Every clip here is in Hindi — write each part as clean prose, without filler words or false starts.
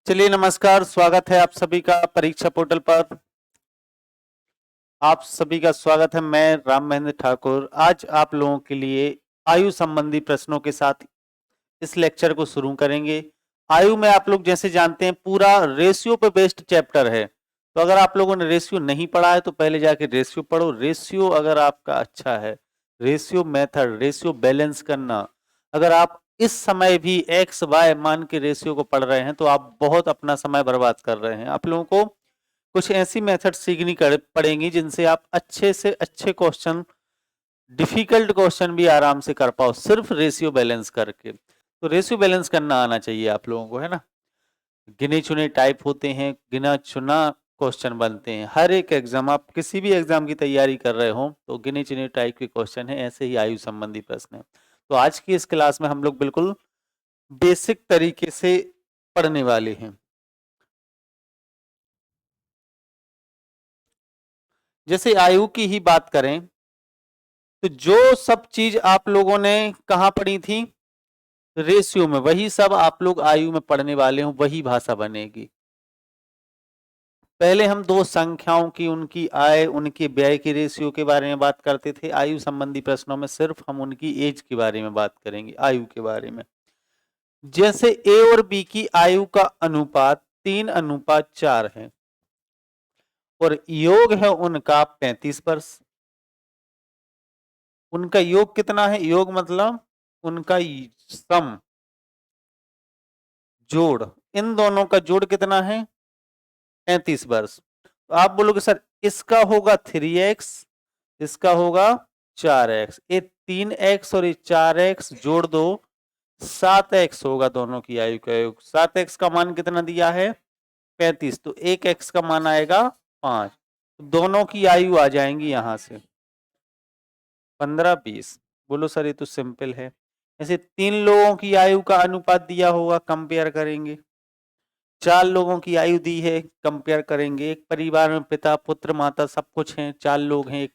चलिए नमस्कार, स्वागत है आप सभी का परीक्षा पोर्टल पर। आप सभी का स्वागत है। मैं राम महेंद्र ठाकुर आज आप लोगों के लिए आयु संबंधी प्रश्नों के साथ इस लेक्चर को शुरू करेंगे। आयु में आप लोग जैसे जानते हैं पूरा रेशियो पे बेस्ड चैप्टर है, तो अगर आप लोगों ने रेशियो नहीं पढ़ा है तो पहले जाके रेशियो पढ़ो। रेशियो अगर आपका अच्छा है, रेशियो मेथड, रेशियो बैलेंस करना, अगर आप इस समय भी एक्स वाई मान के रेशियो को पढ़ रहे हैं तो आप बहुत अपना समय बर्बाद कर रहे हैं। आप लोगों को कुछ ऐसी मेथड सीखनी पड़ेंगी जिनसे आप अच्छे से अच्छे क्वेश्चन, डिफिकल्ट क्वेश्चन भी आराम से कर पाओ सिर्फ रेशियो बैलेंस करके। तो रेशियो बैलेंस करना आना चाहिए आप लोगों को, है ना। गिने चुने टाइप होते हैं, गिना चुना क्वेश्चन बनते हैं। हर एक एग्जाम, आप किसी भी एग्जाम की तैयारी कर रहे हो तो गिने चुने टाइप के क्वेश्चन है, ऐसे ही आयु संबंधी प्रश्न है। तो आज की इस क्लास में हम लोग बिल्कुल बेसिक तरीके से पढ़ने वाले हैं। जैसे आयु की ही बात करें तो जो सब चीज आप लोगों ने कहां पढ़ी थी, रेशियो में, वही सब आप लोग आयु में पढ़ने वाले हो, वही भाषा बनेगी। पहले हम दो संख्याओं की, उनकी आय, उनके व्यय की रेशियो के बारे में बात करते थे। आयु संबंधी प्रश्नों में सिर्फ हम उनकी एज के बारे में बात करेंगे, आयु के बारे में। जैसे ए और बी की आयु का अनुपात 3:4 है और योग है उनका 35 वर्ष। उनका योग कितना है? योग मतलब उनका सम, जोड़, इन दोनों का जोड़ कितना है? 35 वर्ष। तो आप बोलोगे सर इसका होगा 3x, इसका होगा 4x, ये 3x और ये 4x जोड़ दो, 7x होगा दोनों की आयु का योग। 7x का मान कितना दिया है? 35, तो 1x का मान आएगा 5। दोनों की आयु आ जाएंगी यहां से 15-20। बोलो सर ये तो सिंपल है। ऐसे 3 लोगों की आयु का अनुपात दिया होगा, कंपेयर करेंगे। 4 लोगों की आयु दी है, कंपेयर करेंगे। एक परिवार में पिता, पुत्र, माता सब कुछ हैं, 4 लोग हैं,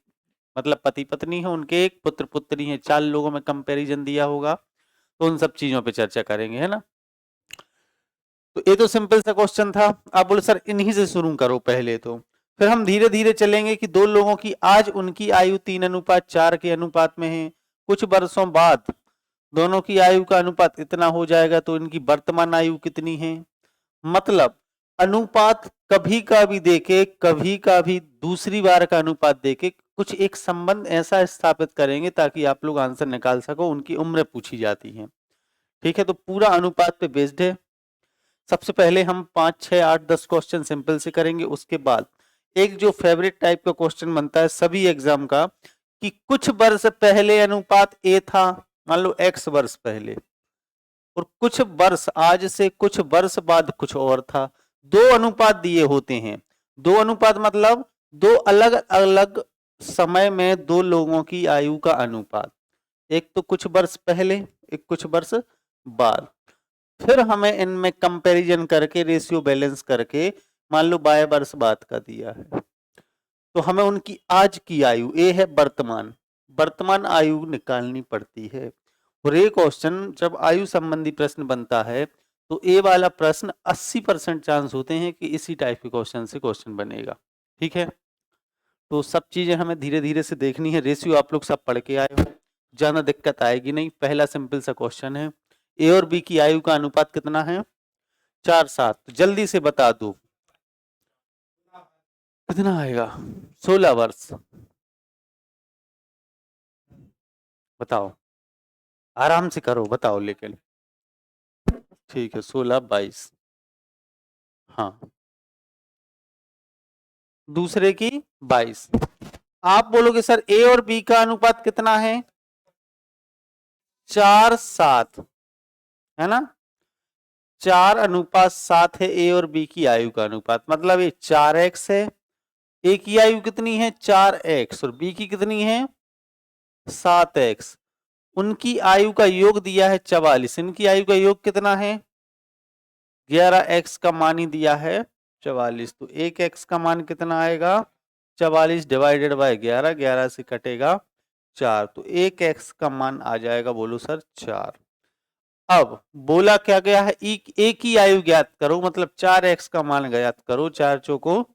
मतलब पति पत्नी है, उनके एक पुत्र पुत्री हैं, 4 लोगों में कंपैरिजन दिया होगा, तो उन सब चीजों पे चर्चा करेंगे, है ना। तो ये तो सिंपल सा क्वेश्चन था। आप बोले सर इन्हीं से शुरू करो पहले, तो फिर हम धीरे धीरे चलेंगे कि दो लोगों की आज उनकी आयु 3:4 के अनुपात में है। कुछ वर्षों बाद दोनों की आयु का अनुपात इतना हो जाएगा, तो इनकी वर्तमान आयु कितनी है? मतलब अनुपात कभी का भी देके, कभी का भी दूसरी बार का अनुपात देके कुछ एक संबंध ऐसा स्थापित करेंगे ताकि आप लोग आंसर निकाल सको। उनकी उम्र पूछी जाती है, ठीक है। तो पूरा अनुपात पे बेस्ड है। सबसे पहले हम 5, 6, 8, 10 क्वेश्चन सिंपल से करेंगे। उसके बाद एक जो फेवरेट टाइप का क्वेश्चन बनता है सभी एग्जाम का, कि कुछ वर्ष पहले अनुपात ए था, मान लो x वर्ष पहले, और कुछ वर्ष, आज से कुछ वर्ष बाद कुछ और था। दो अनुपात दिए होते हैं। दो अनुपात मतलब दो अलग अलग समय में दो लोगों की आयु का अनुपात, एक तो कुछ वर्ष पहले, एक कुछ वर्ष बाद। फिर हमें इनमें कंपैरिजन करके, रेशियो बैलेंस करके, मान लो 22 वर्ष बाद का दिया है, तो हमें उनकी आज की आयु, ए है वर्तमान, वर्तमान आयु निकालनी पड़ती है। और ये क्वेश्चन जब आयु संबंधी प्रश्न बनता है तो ए वाला प्रश्न 80% चांस होते हैं कि इसी टाइप के क्वेश्चन से क्वेश्चन बनेगा, ठीक है। तो सब चीजें हमें धीरे धीरे से देखनी है। रेशियो आप लोग सब पढ़ के आए हो, ज्यादा दिक्कत आएगी नहीं। पहला सिंपल सा क्वेश्चन है, ए और बी की आयु का अनुपात कितना है? 4:7। तो जल्दी से बता दो कितना आएगा? 16 वर्ष। बताओ, आराम से करो, बताओ लेकिन। ठीक है, 16, 22। हाँ, दूसरे की 22। आप बोलोगे सर ए और बी का अनुपात कितना है? 4:7, है ना। 4:7 है ए और बी की आयु का अनुपात, मतलब ये 4x है। ए की आयु कितनी है? 4x, और बी की कितनी है? 7x। उनकी आयु का योग दिया है 44, इनकी आयु का योग कितना है? 11x का मान ही दिया है 44, तो 1x का मान कितना आएगा? 44 डिवाइडेड बाय 11, 11 से कटेगा 4, तो 1x का मान आ जाएगा, बोलो सर 4। अब बोला क्या गया है, एक ही आयु ज्ञात करो, मतलब 4x का मान ज्ञात करो, 4 चौको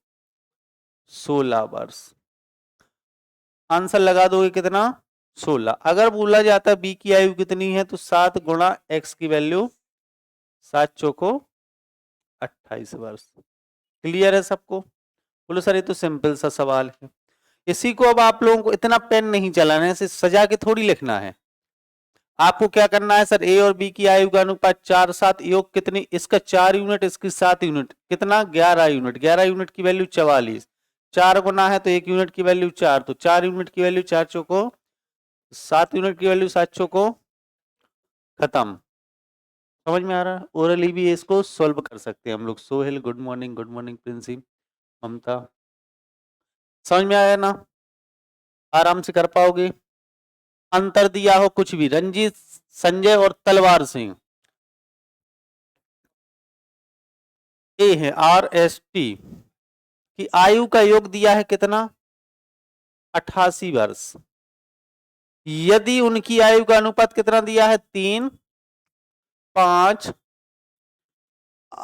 16 वर्ष। आंसर लगा दोगे कितना, 16। अगर बोला जाता बी की आयु कितनी है तो 7 गुणा x की वैल्यू 7 चौको 28 वर्ष। क्लियर है सबको? बोलो सर ये तो सिंपल सा सवाल है। इसी को अब आप लोगों को इतना पेन नहीं चलाना है, इसे सजा के थोड़ी लिखना है। आपको क्या करना है, सर ए और बी की आयु का अनुपात 4 7 योग कितनी, इसका 4 यूनिट इसकी 7 यूनिट, कितना 11 यूनिट, 11 यूनिट की वैल्यू 44, 4 गुना है तो 1 यूनिट की वैल्यू 4, तो 4 यूनिट की वैल्यू 4 चौको 7 यूनिट की वैल्यू 7 चौको खत्म। समझ में आ रहा है? ओरली भी इसको सॉल्व कर सकते हैं हम लोग। सोहेल गुड मॉर्निंग प्रिंसी, ममता, समझ में आया ना? आराम से कर पाओगे। अंतर दिया हो कुछ भी, रंजीत, संजय और तलवार सिंह, ए है आर एस टी की आयु का योग दिया है कितना, 88 वर्ष। यदि उनकी आयु का अनुपात कितना दिया है, 3 5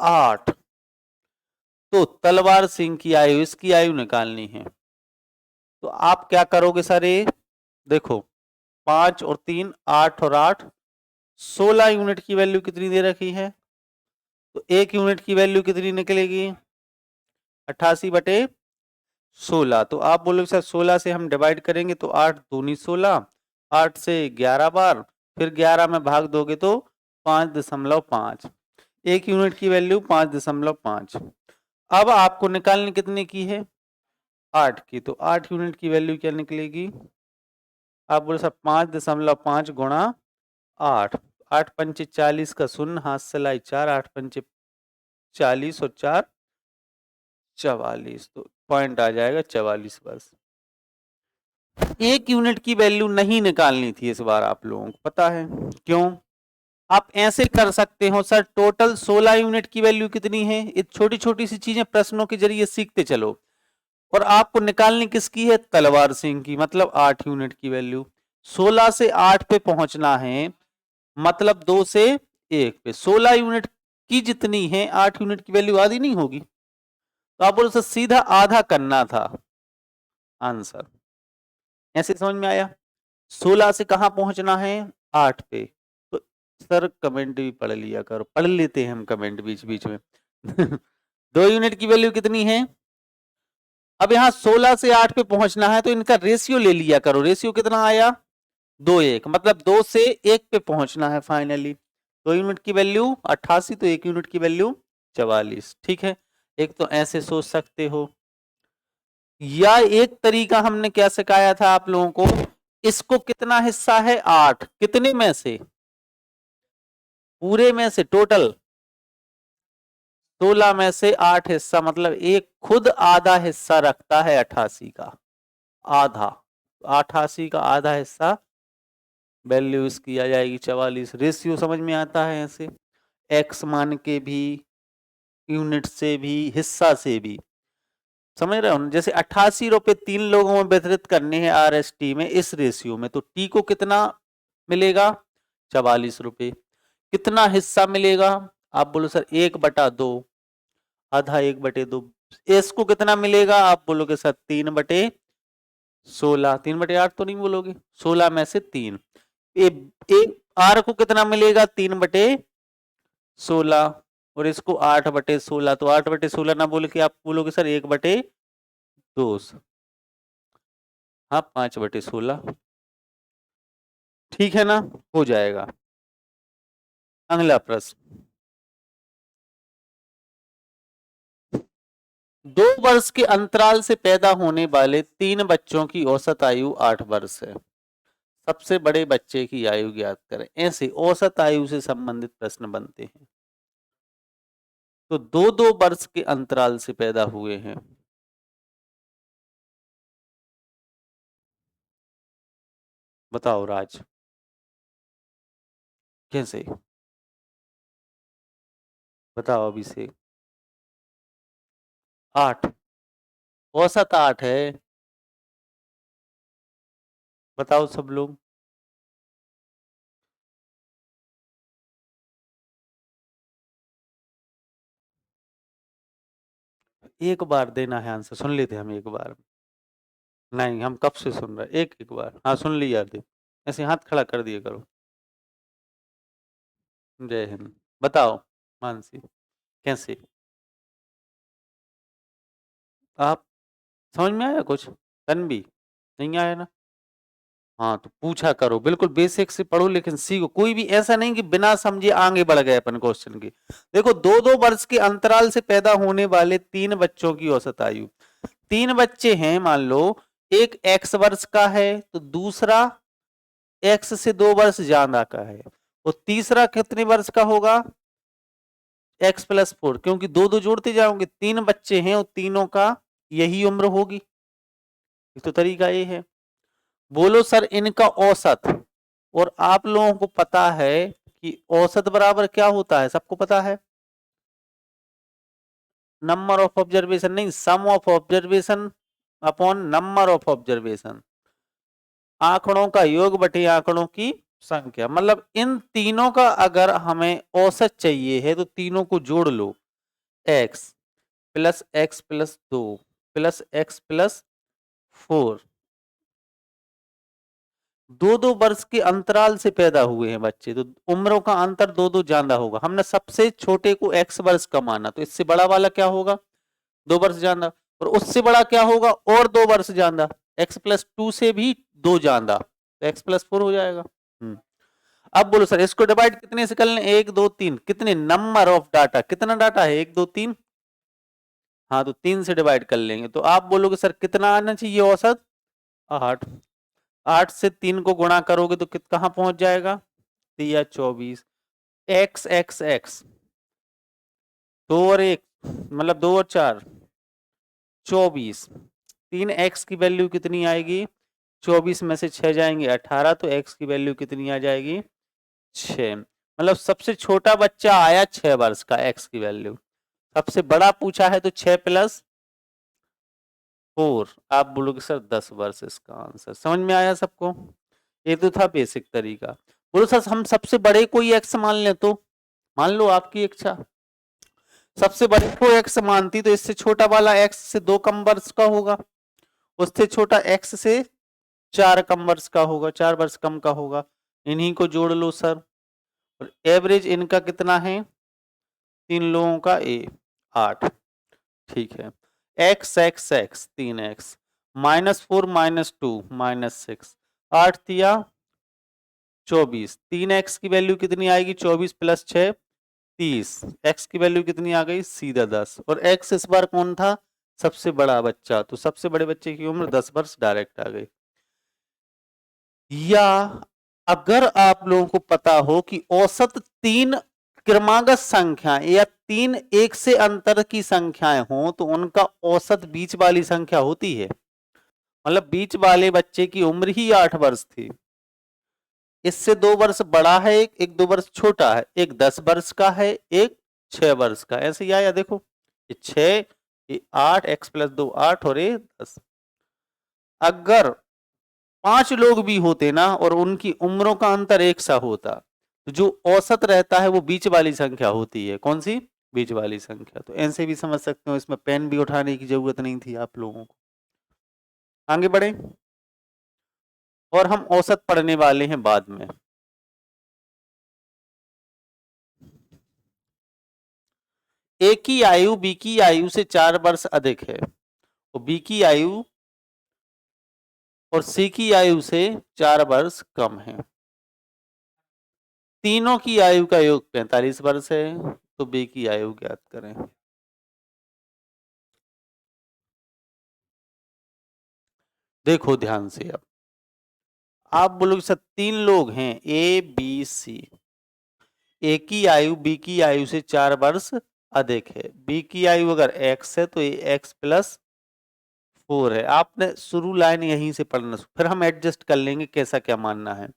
8, तो तलवार सिंह की आयु, इसकी आयु निकालनी है। तो आप क्या करोगे सर, ये देखो 5 और 3 8 और 8 16 यूनिट की वैल्यू कितनी दे रखी है, तो 1 यूनिट की वैल्यू कितनी निकलेगी, 88 बटे 16। तो आप बोलोगे सर 16 से हम डिवाइड करेंगे तो 8 दूनी 16, 8 से 11 बार, फिर 11 में भाग दोगे तो 5.5, 1 यूनिट की वैल्यू 5.5। अब आपको निकालनी कितने की है, 8 की, तो 8 यूनिट की वैल्यू क्या निकलेगी, आप बोलो सर 5.5 गुणा 8, 8 पंचे 40 का शून्य, हाथ से लाई 4, 8 पंचे 40 और 4 44, तो पॉइंट आ जाएगा 44 वर्ष। 1 यूनिट की वैल्यू नहीं निकालनी थी इस बार, आप लोगों को पता है क्यों? आप ऐसे कर सकते हो सर, टोटल 16 यूनिट की वैल्यू कितनी है, ये छोटी छोटी सी चीजें प्रश्नों के जरिए सीखते चलो। और आपको निकालनी किसकी है, तलवार सिंह की, मतलब 8 यूनिट की वैल्यू। 16 से 8 पे पहुंचना है, मतलब 2 से 1 पे। 16 यूनिट की जितनी है 8 यूनिट की वैल्यू आधी नहीं होगी, तो आप बोलो सर सीधा आधा करना था आंसर। ऐसे समझ में आया? 16 से कहां पहुंचना है, 8 पे। तो सर कमेंट भी पढ़ लिया करो, पढ़ लेते हैं हम कमेंट बीच बीच में। 2 यूनिट की वैल्यू कितनी है, अब यहां 16 से 8 पे पहुंचना है तो इनका रेशियो ले लिया करो। रेशियो कितना आया, 2 1, मतलब 2 से 1 पे पहुंचना है फाइनली। 2 यूनिट की वैल्यू 88, तो 1 यूनिट की वैल्यू 44। ठीक है, एक तो ऐसे सोच सकते हो, या एक तरीका हमने क्या सिखाया था आप लोगों को, इसको कितना हिस्सा है, 8, कितने में से, पूरे में से, टोटल 16 में से 8 हिस्सा, मतलब एक खुद आधा हिस्सा रखता है 88 का, आधा, 88 का आधा हिस्सा वैल्यू इसकी आ जाएगी 44। रेशियो समझ में आता है ऐसे, एक्स मान के भी, यूनिट से भी, हिस्सा से भी, समझ रहे हो? जैसे 88 रुपए 3 लोगों में वितरित करने हैं आरएसटी में इस रेशियो में, तो टी को कितना मिलेगा, 44 रुपए। कितना हिस्सा मिलेगा, आप बोलो सर 1/2, आधा 1/2। एस को कितना मिलेगा, आप बोलोगे सर 3/16, 3/8 तो नहीं बोलोगे, 16 में से 3। एक आर को कितना मिलेगा, 3/16, और इसको 8/16, तो 8/16 ना बोल के आप बोलोगे सर 1/2, हाँ 5/16। ठीक है ना, हो जाएगा। अगला प्रश्न, 2 वर्ष के अंतराल से पैदा होने वाले 3 बच्चों की औसत आयु 8 वर्ष है। सबसे बड़े बच्चे की आयु ज्ञात करें। ऐसे औसत आयु से संबंधित प्रश्न बनते हैं। तो 2-2 वर्ष के अंतराल से पैदा हुए हैं। बताओ राज, कैसे? बताओ अभिषेक। 8, औसत 8 है। बताओ सब लोग। एक बार देना है आंसर, सुन लेते हम एक बार। नहीं, हम कब से सुन रहे, एक एक बार। हाँ सुन लिया दे, ऐसे हाथ खड़ा कर दिए करो। जय हिंद। बताओ मानसी, कैसे? आप समझ में आया कुछ? तन्वी नहीं आया ना? हाँ तो पूछा करो, बिल्कुल बेसिक से पढ़ो लेकिन सीखो। कोई भी ऐसा नहीं कि बिना समझे आगे बढ़ गए अपन क्वेश्चन के। देखो 2-2 वर्ष के अंतराल से पैदा होने वाले 3 बच्चों की औसत आयु। 3 बच्चे हैं मान लो, एक x वर्ष का है तो दूसरा x से 2 वर्ष ज्यादा का है, और तीसरा कितने वर्ष का होगा? x+4, क्योंकि दो दो जोड़ते जाओगे, 3 बच्चे हैं और तीनों का यही उम्र होगी। तो तरीका ये है। बोलो सर इनका औसत। और आप लोगों को पता है कि औसत बराबर क्या होता है, सबको पता है? नंबर ऑफ ऑब्जर्वेशन नहीं, sum of observation upon number of observation. आंकड़ों का योग बटे आंकड़ों की संख्या। मतलब इन तीनों का अगर हमें औसत चाहिए है तो तीनों को जोड़ लो, x plus x plus 2 plus x+4। 2-2 वर्ष के अंतराल से पैदा हुए हैं बच्चे, तो उम्रों का अंतर 2-2 ज्यादा होगा। हमने सबसे छोटे को x वर्ष का माना, तो इससे बड़ा वाला क्या होगा? 2 वर्ष ज्यादा। और उससे बड़ा क्या होगा? और 2 वर्ष ज्यादा, x+2 से भी 2 ज्यादा, तो x+4 हो जाएगा। अब बोलो सर इसको डिवाइड कितने से कर लें? 1 2 3। कितने नंबर ऑफ डाटा, कितना डाटा है? 1 2 3। हाँ तो 3 से डिवाइड कर लेंगे, तो आप बोलोगे सर कितना आना चाहिए औसत? 8। 8 से 3 को गुणा करोगे तो कहां पहुंच जाएगा? 24। एक्स एक्स एक्स 2 और 1 मतलब 2 और 4 24। 3x की वैल्यू कितनी आएगी? 24 में से 6 जाएंगे 18, तो x की वैल्यू कितनी आ जाएगी? 6। मतलब सबसे छोटा बच्चा आया 6 वर्ष का, x की वैल्यू। सबसे बड़ा पूछा है तो 6+4, आप बोलोगे सर 10 वर्ष इसका आंसर। समझ में आया सबको? ये तो था बेसिक तरीका। बोलो सर हम सबसे बड़े को ही x मान लें तो? मान लो आपकी इच्छा, सबसे बड़े को x मानती तो इससे छोटा वाला x से 2 कम वर्ष का होगा, उससे छोटा x से 4 कम वर्ष का होगा, 4 वर्ष कम का होगा। इन्हीं को जोड़ लो सर, और एवरेज इनका कितना है? 3 लोगों का 8। ठीक है, x x x 3x -4 -2 -6, 8 दिया 24। 3x की वैल्यू कितनी आएगी? 24 + 6 30। x की वैल्यू कितनी आ गई? सीधा 10। और x इस बार कौन था? सबसे बड़ा बच्चा, तो सबसे बड़े बच्चे की उम्र 10 वर्ष डायरेक्ट आ गई। या अगर आप लोगों को पता हो कि औसत 3 क्रमागत संख्या या 3 एक से अंतर की संख्याएं हो तो उनका औसत बीच वाली संख्या होती है। मतलब बीच वाले बच्चे की उम्र ही 8 वर्ष थी, इससे 2 वर्ष बड़ा है एक 2 वर्ष छोटा है, एक 10 वर्ष का है, एक 6 वर्ष का। ऐसे ही आया देखो, ये 6 ये 8, x+2 8 और ये 10। अगर 5 लोग भी होते ना और उनकी उम्रों का अंतर एक सा होता तो जो औसत रहता है वो बीच वाली संख्या होती है। कौन सी? बीच वाली संख्या। तो ऐसे भी समझ सकते हो, इसमें पेन भी उठाने की जरूरत नहीं थी आप लोगों को। आगे बढ़े, और हम औसत पढ़ने वाले हैं बाद में। ए की आयु बी की आयु से 4 वर्ष अधिक है, तो बी की आयु और सी की आयु से 4 वर्ष कम है। तीनों की आयु का योग 45 वर्ष है, तो बी की आयु ज्ञात करें। देखो ध्यान से, अब आप बोलोगे सर 3 लोग हैं ए बी सी, ए की आयु बी की आयु से 4 वर्ष अधिक है, बी की आयु अगर x है तो ये x+4 है। आपने शुरू लाइन यहीं से पढ़ना, फिर हम एडजस्ट कर लेंगे कैसा क्या मानना है।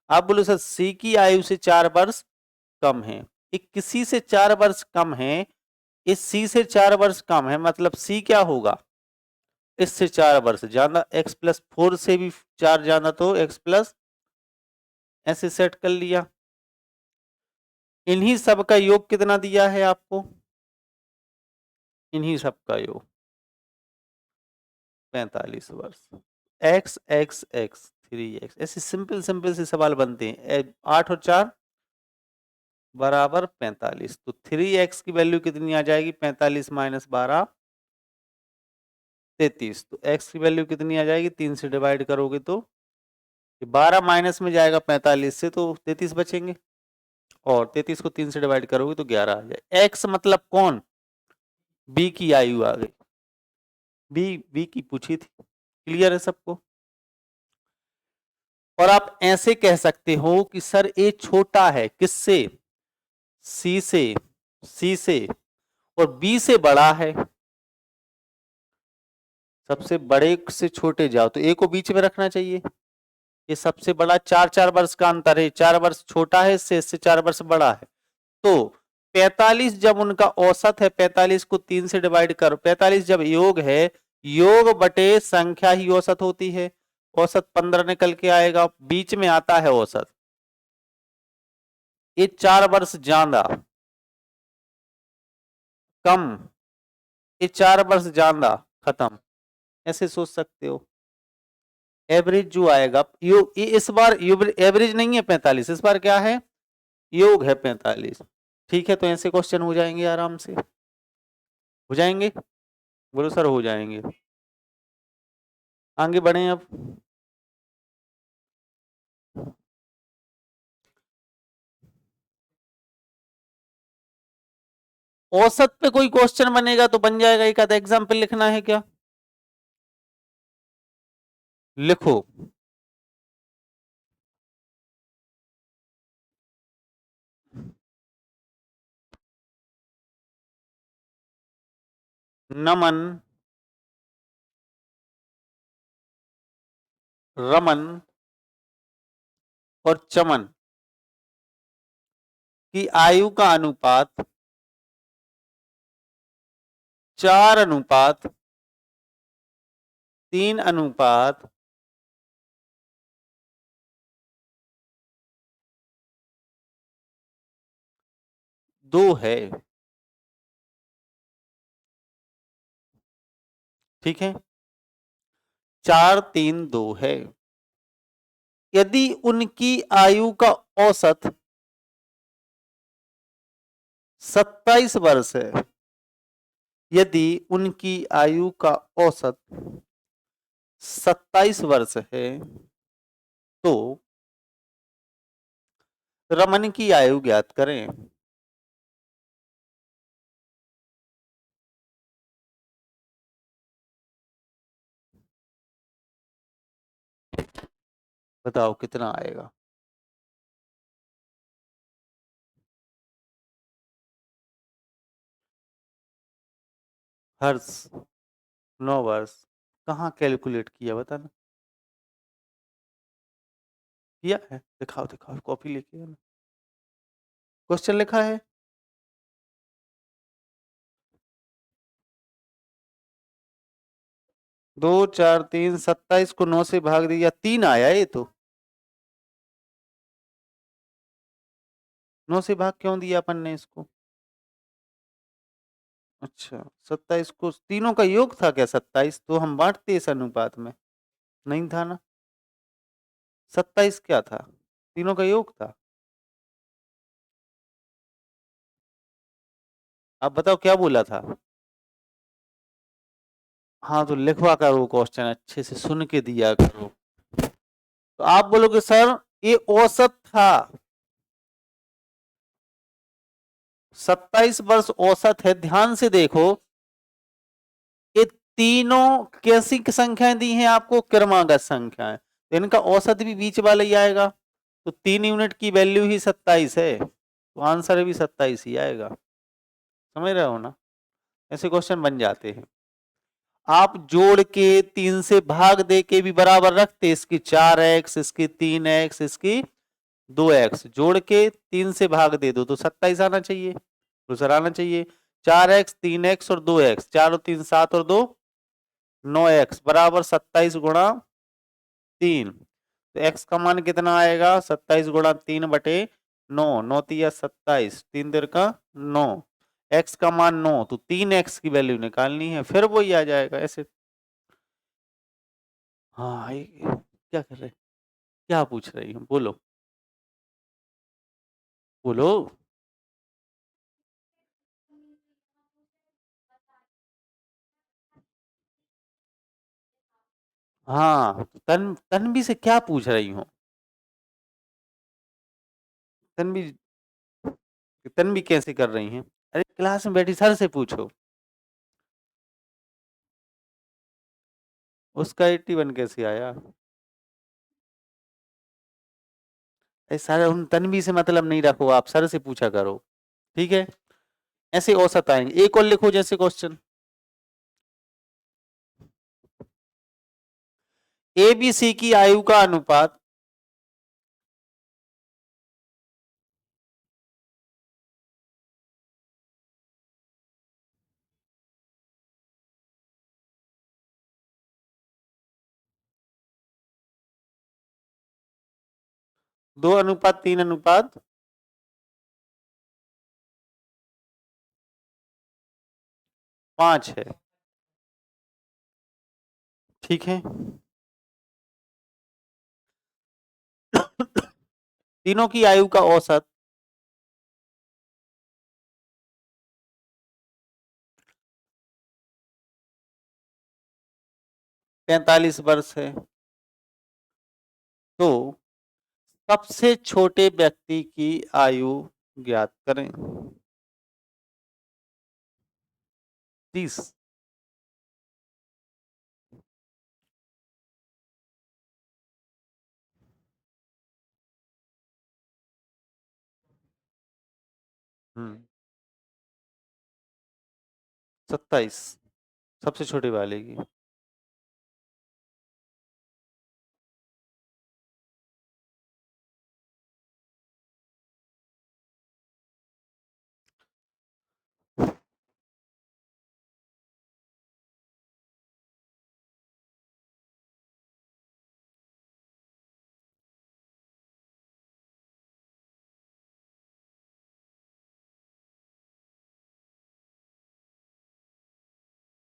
आप बोलो सर सी की आयु से 4 वर्ष कम है, एक किसी से 4 वर्ष कम है, इस सी से 4 वर्ष कम है, मतलब सी क्या होगा? इससे 4 वर्ष ज्यादा, x+4 से भी 4 ज्यादा, तो x+, ऐसे सेट कर लिया। इन्हीं सब का योग कितना दिया है आपको? इन्हीं सब का योग 45 वर्ष। एक्स एक्स एक्स 3x, ऐसे सिंपल सिंपल से सवाल बनते हैं। 8 और 4 बराबर 45, तो 3x की वैल्यू कितनी आ जाएगी? 45 माइनस 12 33, तो x की वैल्यू कितनी आ जाएगी? 3 से डिवाइड करोगे तो 12 माइनस में जाएगा 45 से, तो 33 बचेंगे, और 33 को 3 से डिवाइड करोगे तो 11 आ जाए। x मतलब कौन? b की आयु आ गई, बी की पूछी थी। क्लियर है सबको? और आप ऐसे कह सकते हो कि सर ए छोटा है किससे? सी से, सी से, और बी से बड़ा है। सबसे बड़े से छोटे जाओ तो ए को बीच में रखना चाहिए। ये सबसे बड़ा 4 वर्ष का अंतर है, 4 वर्ष छोटा है इससे 4 वर्ष बड़ा है। तो 45 जब उनका औसत है, 45 को 3 से डिवाइड करो, 45 जब योग है, योग बटे संख्या ही औसत होती है। औसत 15 निकल के आएगा, बीच में आता है औसत। ये 4 वर्ष ज्यादा कम, ये 4 वर्ष ज्यादा खत्म, ऐसे सोच सकते हो। एवरेज जो आएगा योग, इस बार एवरेज नहीं है 45, इस बार क्या है? योग है 45। ठीक है, तो ऐसे क्वेश्चन हो जाएंगे आराम से, हो जाएंगे। बोलो सर हो जाएंगे। आगे बढ़े अब। औसत पे कोई क्वेश्चन बनेगा तो बन जाएगा, एक आधा एग्जाम्पल लिखना है क्या? लिखो। नमन, रमन और चमन की आयु का अनुपात 4:3:2 है। ठीक है, 4:3:2 है। यदि उनकी आयु का औसत 27 वर्ष है, यदि उनकी आयु का औसत 27 वर्ष है, तो रमन की आयु ज्ञात करें। बताओ कितना आएगा? हर्ष 9 वर्ष। कहाँ कैलकुलेट किया बताना? किया है? दिखाओ दिखाओ, कॉपी लेके आना, क्वेश्चन लिखा है। 2 4 3 27 को 9 से भाग दिया, 3 आया ये तो। 9 से भाग क्यों दिया अपन ने इसको? अच्छा, 27 को तीनों का योग था क्या? 27 तो हम बांटते इस अनुपात में, नहीं था ना। 27 क्या था? तीनों का योग था। आप बताओ क्या बोला था? हाँ, तो लिखवा करो क्वेश्चन, अच्छे से सुन के दिया करो। तो आप बोलोगे सर ये औसत था, 27 वर्ष औसत है। ध्यान से देखो, ये तीनों कैसी संख्याएं दी हैं आपको? क्रमागत संख्याएं, तो इनका औसत भी बीच वाला ही आएगा। तो 3 यूनिट की वैल्यू ही 27 है, तो आंसर भी 27 ही आएगा। समझ रहे हो ना? ऐसे क्वेश्चन बन जाते हैं। आप जोड़ के 3 से भाग दे के भी बराबर रखते, इसकी 4x, इसकी 3x, इसकी 2x, जोड़ के 3 से भाग दे दो तो 27 आना चाहिए, दूसरा आना चाहिए। 4x, 3x और 2x, 4 और 3 7 और 2 9x बराबर 27 गुणा 3। तो x का मान कितना आएगा? 27 गुणा 3 बटे 9, 9 तिया 27, 3 देर का 9। x का मान 9 तो 3x की वैल्यू निकालनी है, फिर वही आ जाएगा ऐसे। हाँ क्या कर रहे, क्या पूछ रही हूँ, बोलो बोलो। हाँ तन्वी से क्या पूछ रही हूँ? तन्वी, तन्वी कैसे कर रही हैं? अरे क्लास में बैठी सर से पूछो। उसका 81 कैसे आया? अरे सर उन तन्वी से मतलब नहीं रखो, आप सर से पूछा करो, ठीक है? ऐसे औसत आएंगे। एक और लिखो जैसे क्वेश्चन, ए बी सी की आयु का अनुपात दो अनुपात तीन अनुपात पांच है, ठीक है? तीनों की आयु का औसत 45 वर्ष है, तो सबसे छोटे व्यक्ति की आयु ज्ञात करें। 30। हम्म 27 सबसे छोटे वाले की।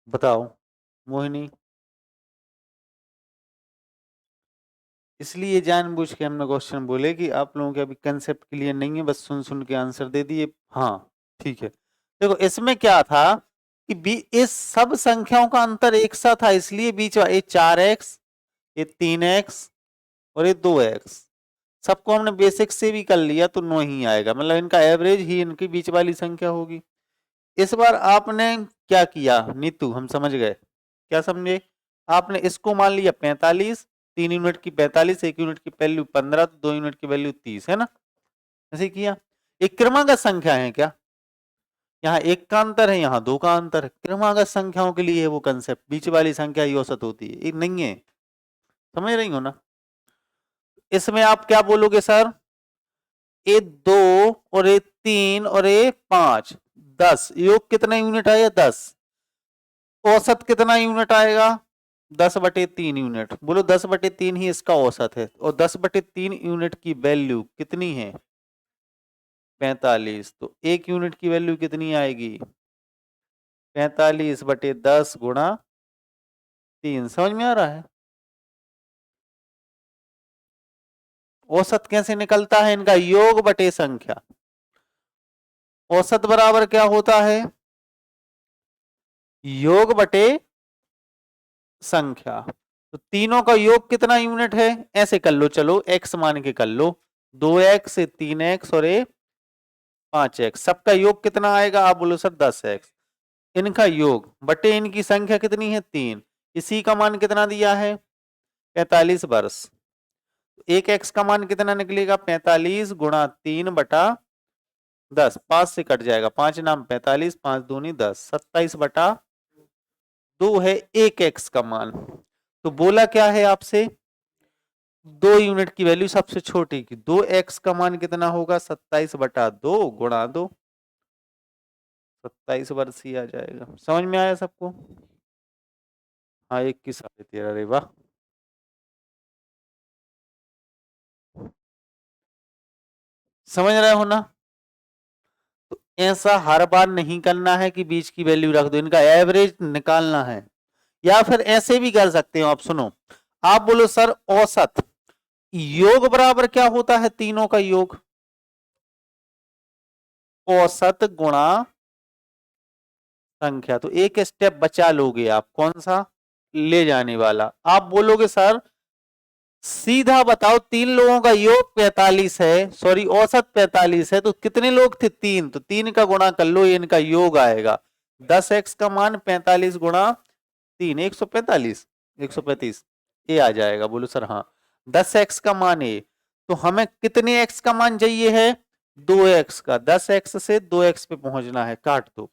बताओ मोहिनी। इसलिए जानबूझ के हमने क्वेश्चन बोले कि आप लोगों के अभी कंसेप्ट क्लियर नहीं है, बस सुन सुन के आंसर दे दिए। हाँ ठीक है, देखो इसमें क्या था कि इस सब संख्याओं का अंतर एक सा था, इसलिए बीच ये 4x, ये 3x और ये 2x, सबको हमने बेसिक से भी कर लिया तो 9 ही आएगा, मतलब इनका एवरेज ही इनकी बीच वाली संख्या होगी। इस बार आपने क्या किया नीतू, हम समझ गए, क्या समझे? आपने इसको मान लिया 45, 3 यूनिट की 45, 1 यूनिट की वैल्यू 15, तो 2 यूनिट की वैल्यू 30 है ना, ऐसे किया। एक क्रमागत संख्या है क्या? यहाँ एक का अंतर है, यहाँ दो का अंतर है, क्रमागत संख्याओं के लिए वो कंसेप्ट बीच वाली संख्या ही औसत होती है, ये नहीं है, समझ रही हो ना? इसमें आप क्या बोलोगे सर? ए 2 और ए 3 और ए 5, 10 योग कितना यूनिट आया? 10। औसत कितना यूनिट आएगा? 10/3 यूनिट। बोलो 10/3 ही इसका औसत है, और 10/3 यूनिट की वैल्यू कितनी है? 45। तो 1 यूनिट की वैल्यू कितनी आएगी? 45/10 × 3। समझ में आ रहा है? औसत कैसे निकलता है इनका? योग बटे संख्या। औसत बराबर क्या होता है? योग बटे संख्या। तो तीनों का योग कितना यूनिट है? ऐसे कर लो, चलो x मान के कर लो, 2x, 3x और 5x, सबका योग कितना आएगा? आप बोलो सर 10x। इनका योग बटे इनकी संख्या कितनी है? 3। इसी का मान कितना दिया है? 45 वर्ष। एक x का मान कितना निकलेगा? 45 × 3/10। 5 से कट जाएगा, 5 नाम 45, 5 दूनी 10, 27/2 है एक x का मान। तो बोला क्या है आपसे? 2 यूनिट की वैल्यू सबसे छोटी की, 2x का मान कितना होगा? 27/2 गुणा 2, 27 वर्ष ही आ जाएगा। समझ में आया सबको? हाँ 21/13, अरे वाह। समझ रहे हो ना? तो ऐसा हर बार नहीं करना है कि बीच की वैल्यू रख दो, इनका एवरेज निकालना है। या फिर ऐसे भी कर सकते हो आप, सुनो, आप बोलो सर औसत योग बराबर क्या होता है, तीनों का योग, औसत गुणा संख्या। तो एक स्टेप बचा लोगे आप, कौन सा, ले जाने वाला। आप बोलोगे सर सीधा बताओ, तीन लोगों का योग 45 है, सॉरी औसत 45 है, तो कितने लोग थे, तीन, तो तीन का गुणा कर लो, इनका योग आएगा 10x का मान 45 गुणा 3, 145, 135 ये आ जाएगा। बोलो सर हाँ, 10x का मान है, तो हमें कितने x का मान चाहिए है, 2x का, 10x से 2x पे पहुंचना है, काट दो,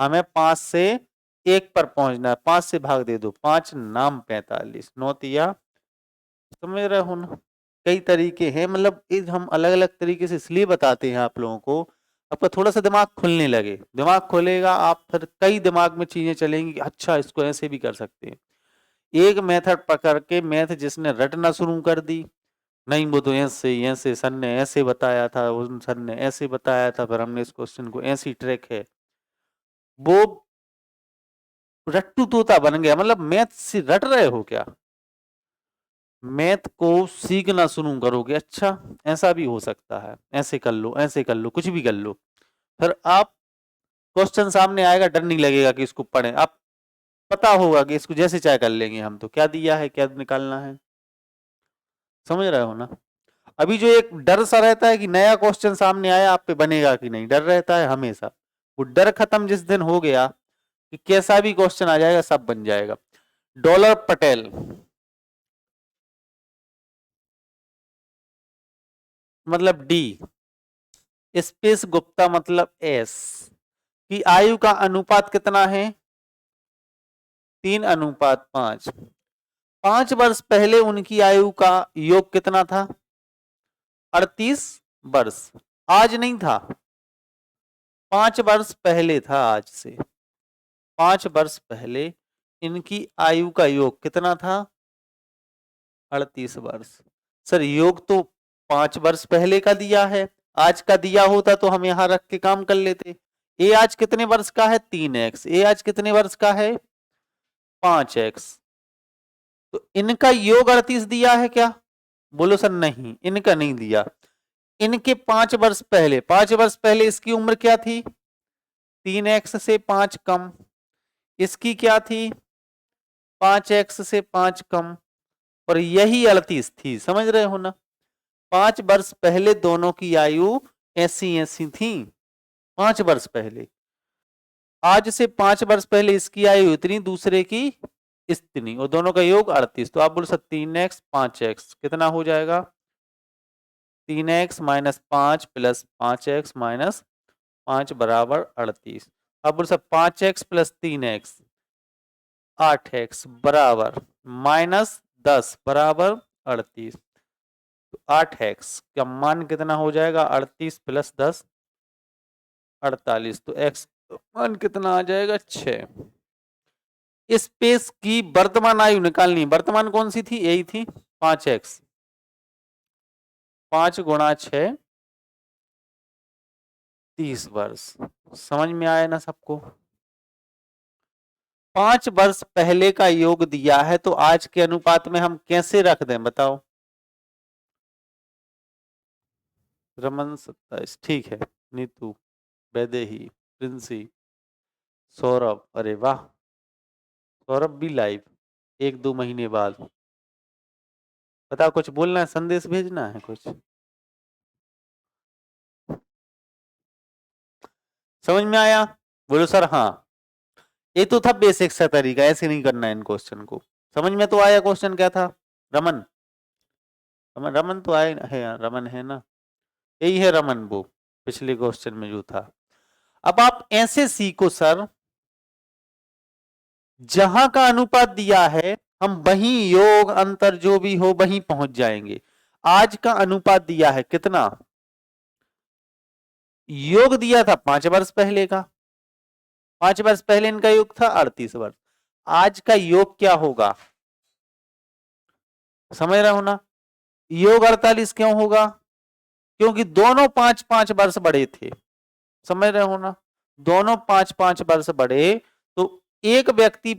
हमें 5 से 1 पर पहुंचना है, 5 से भाग दे दो, 5 नाम 45, नौतिया, समझ रहे हो ना। कई तरीके हैं, मतलब हम अलग अलग तरीके से इसलिए बताते हैं आप लोगों को, आपका थोड़ा सा दिमाग खुलने लगे, दिमाग खोलेगा आप, फिर कई दिमाग में चीजें चलेंगी, अच्छा इसको ऐसे भी कर सकते हैं। एक मेथड पकड़ के मैथ जिसने रटना शुरू कर दी, नहीं वो तो ऐसे ऐसे सर ने ऐसे बताया था, उन सर ने ऐसे बताया था, फिर हमने इस क्वेश्चन को ऐसी ट्रैक है, वो रट्टू तोता बन गया। मतलब मैथ से रट रहे हो क्या, मैथ को सीखना शुरू करोगे, अच्छा ऐसा भी हो सकता है, ऐसे कर लो, ऐसे कर लो, कुछ भी कर लो, फिर आप क्वेश्चन सामने आएगा, डर नहीं लगेगा कि इसको पढ़ें, आप पता होगा कि इसको जैसे चाहे कर लेंगे हम, तो क्या दिया है क्या निकालना है, समझ रहे हो ना। अभी जो एक डर सा रहता है कि नया क्वेश्चन सामने आया आप पे बनेगा कि नहीं, डर रहता है हमेशा, वो डर खत्म जिस दिन हो गया कि कैसा भी क्वेश्चन आ जाएगा सब बन जाएगा। डॉलर पटेल मतलब डी, स्पेस गुप्ता मतलब एस, की आयु का अनुपात कितना है, 3:5। 5 वर्ष पहले उनकी आयु का योग कितना था, 38 वर्ष। आज नहीं था, 5 वर्ष पहले था, आज से 5 वर्ष पहले इनकी आयु का योग कितना था, 38 वर्ष। सर योग तो 5 वर्ष पहले का दिया है, आज का दिया होता तो हम यहां रख के काम कर लेते। ए आज कितने वर्ष का है, 3x, ए आज कितने वर्ष का है, 5x, तो इनका योग 38 दिया है क्या, बोलो सर नहीं, इनका नहीं दिया, इनके 5 वर्ष पहले, 5 वर्ष पहले इसकी उम्र क्या थी, 3x से 5 कम, इसकी क्या थी, 5x से 5 कम, और यही 38 थी, समझ रहे हो ना। 5 वर्ष पहले दोनों की आयु ऐसी ऐसी थी, 5 वर्ष पहले, आज से 5 वर्ष पहले इसकी आयु इतनी, दूसरे की इतनी, और दोनों का योग 38। तो आप बोल सकते 3x 5x कितना हो जाएगा, 3x minus 5 plus 5x minus 5 बराबर 38। अब बोल सकते 5x प्लस 3x 8x बराबर -10 बराबर 38। तो 8x का मान कितना हो जाएगा, 38 प्लस 10 48, तो x मान कितना आ जाएगा, 6। स्पेस की वर्तमान आयु निकालनी, वर्तमान कौन सी थी, यही थी 5x, 5 गुणा 6 30 वर्ष। समझ में आया ना सबको। 5 वर्ष पहले का योग दिया है, तो आज के अनुपात में हम कैसे रख दें बताओ, रमन 27, ठीक है, नीतू, वैदेही, प्रिंसी, सौरभ, अरे वाह, सौरभ भी लाइव 1-2 महीने बाद। बताओ कुछ बोलना है, संदेश भेजना है कुछ, समझ में आया, बोलो सर हाँ। ये तो था बेसिक सा तरीका, ऐसे नहीं करना है इन क्वेश्चन को। समझ में तो आया क्वेश्चन क्या था, रमन, रमन, रमन तो आए है, रमन है ना, यही है रमन, वो पिछले क्वेश्चन में जो था। अब आप ऐसे सीखो सर, जहां का अनुपात दिया है हम वहीं योग अंतर जो भी हो वहीं पहुंच जाएंगे। आज का अनुपात दिया है कितना, योग दिया था 5 वर्ष पहले का, 5 वर्ष पहले इनका योग था 38 वर्ष, आज का योग क्या होगा, समझ रहे हो ना। योग 48 क्यों होगा, क्योंकि दोनों 5-5 वर्ष बड़े थे, समझ रहे हो ना, दोनों 5-5 वर्ष बढ़े तो एक व्यक्ति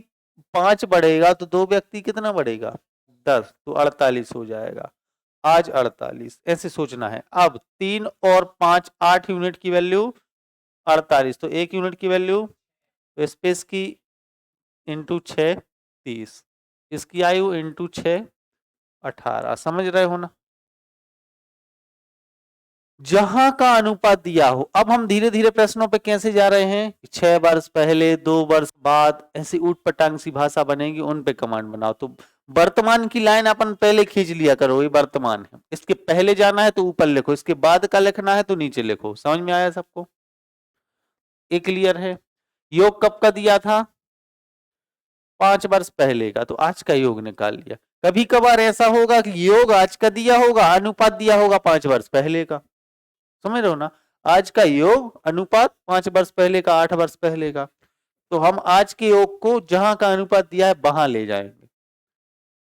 5 बढ़ेगा तो 2 व्यक्ति कितना बढ़ेगा 10, तो 48 हो जाएगा। आज 48 ऐसे सोचना है। अब 3 और 5 8 यूनिट की वैल्यू 48, तो 1 यूनिट की वैल्यू स्पेस की इंटू 6 30, इसकी आयु इंटू 6 18। समझ रहे हो ना, जहां का अनुपात दिया हो। अब हम धीरे धीरे प्रश्नों पे कैसे जा रहे हैं, 6 वर्ष पहले, 2 वर्ष बाद, ऐसी ऊट पटांग सी भाषा बनेगी, उन पे कमांड बनाओ। तो वर्तमान की लाइन अपन पहले खींच लिया करो, ये वर्तमान है, इसके पहले जाना है तो ऊपर लिखो, इसके बाद का लिखना है तो नीचे लिखो। समझ में आया सबको, ये क्लियर है। योग कब का दिया था, 5 वर्ष पहले का, तो आज का योग निकाल लिया। कभी कभार ऐसा होगा कि योग आज का दिया होगा, अनुपात दिया होगा 5 वर्ष पहले का। समझ रहे हो ना, आज का योग अनुपात 5 वर्ष पहले का, 8 वर्ष पहले का, तो हम आज के योग को जहां का अनुपात दिया है वहां ले जाएंगे,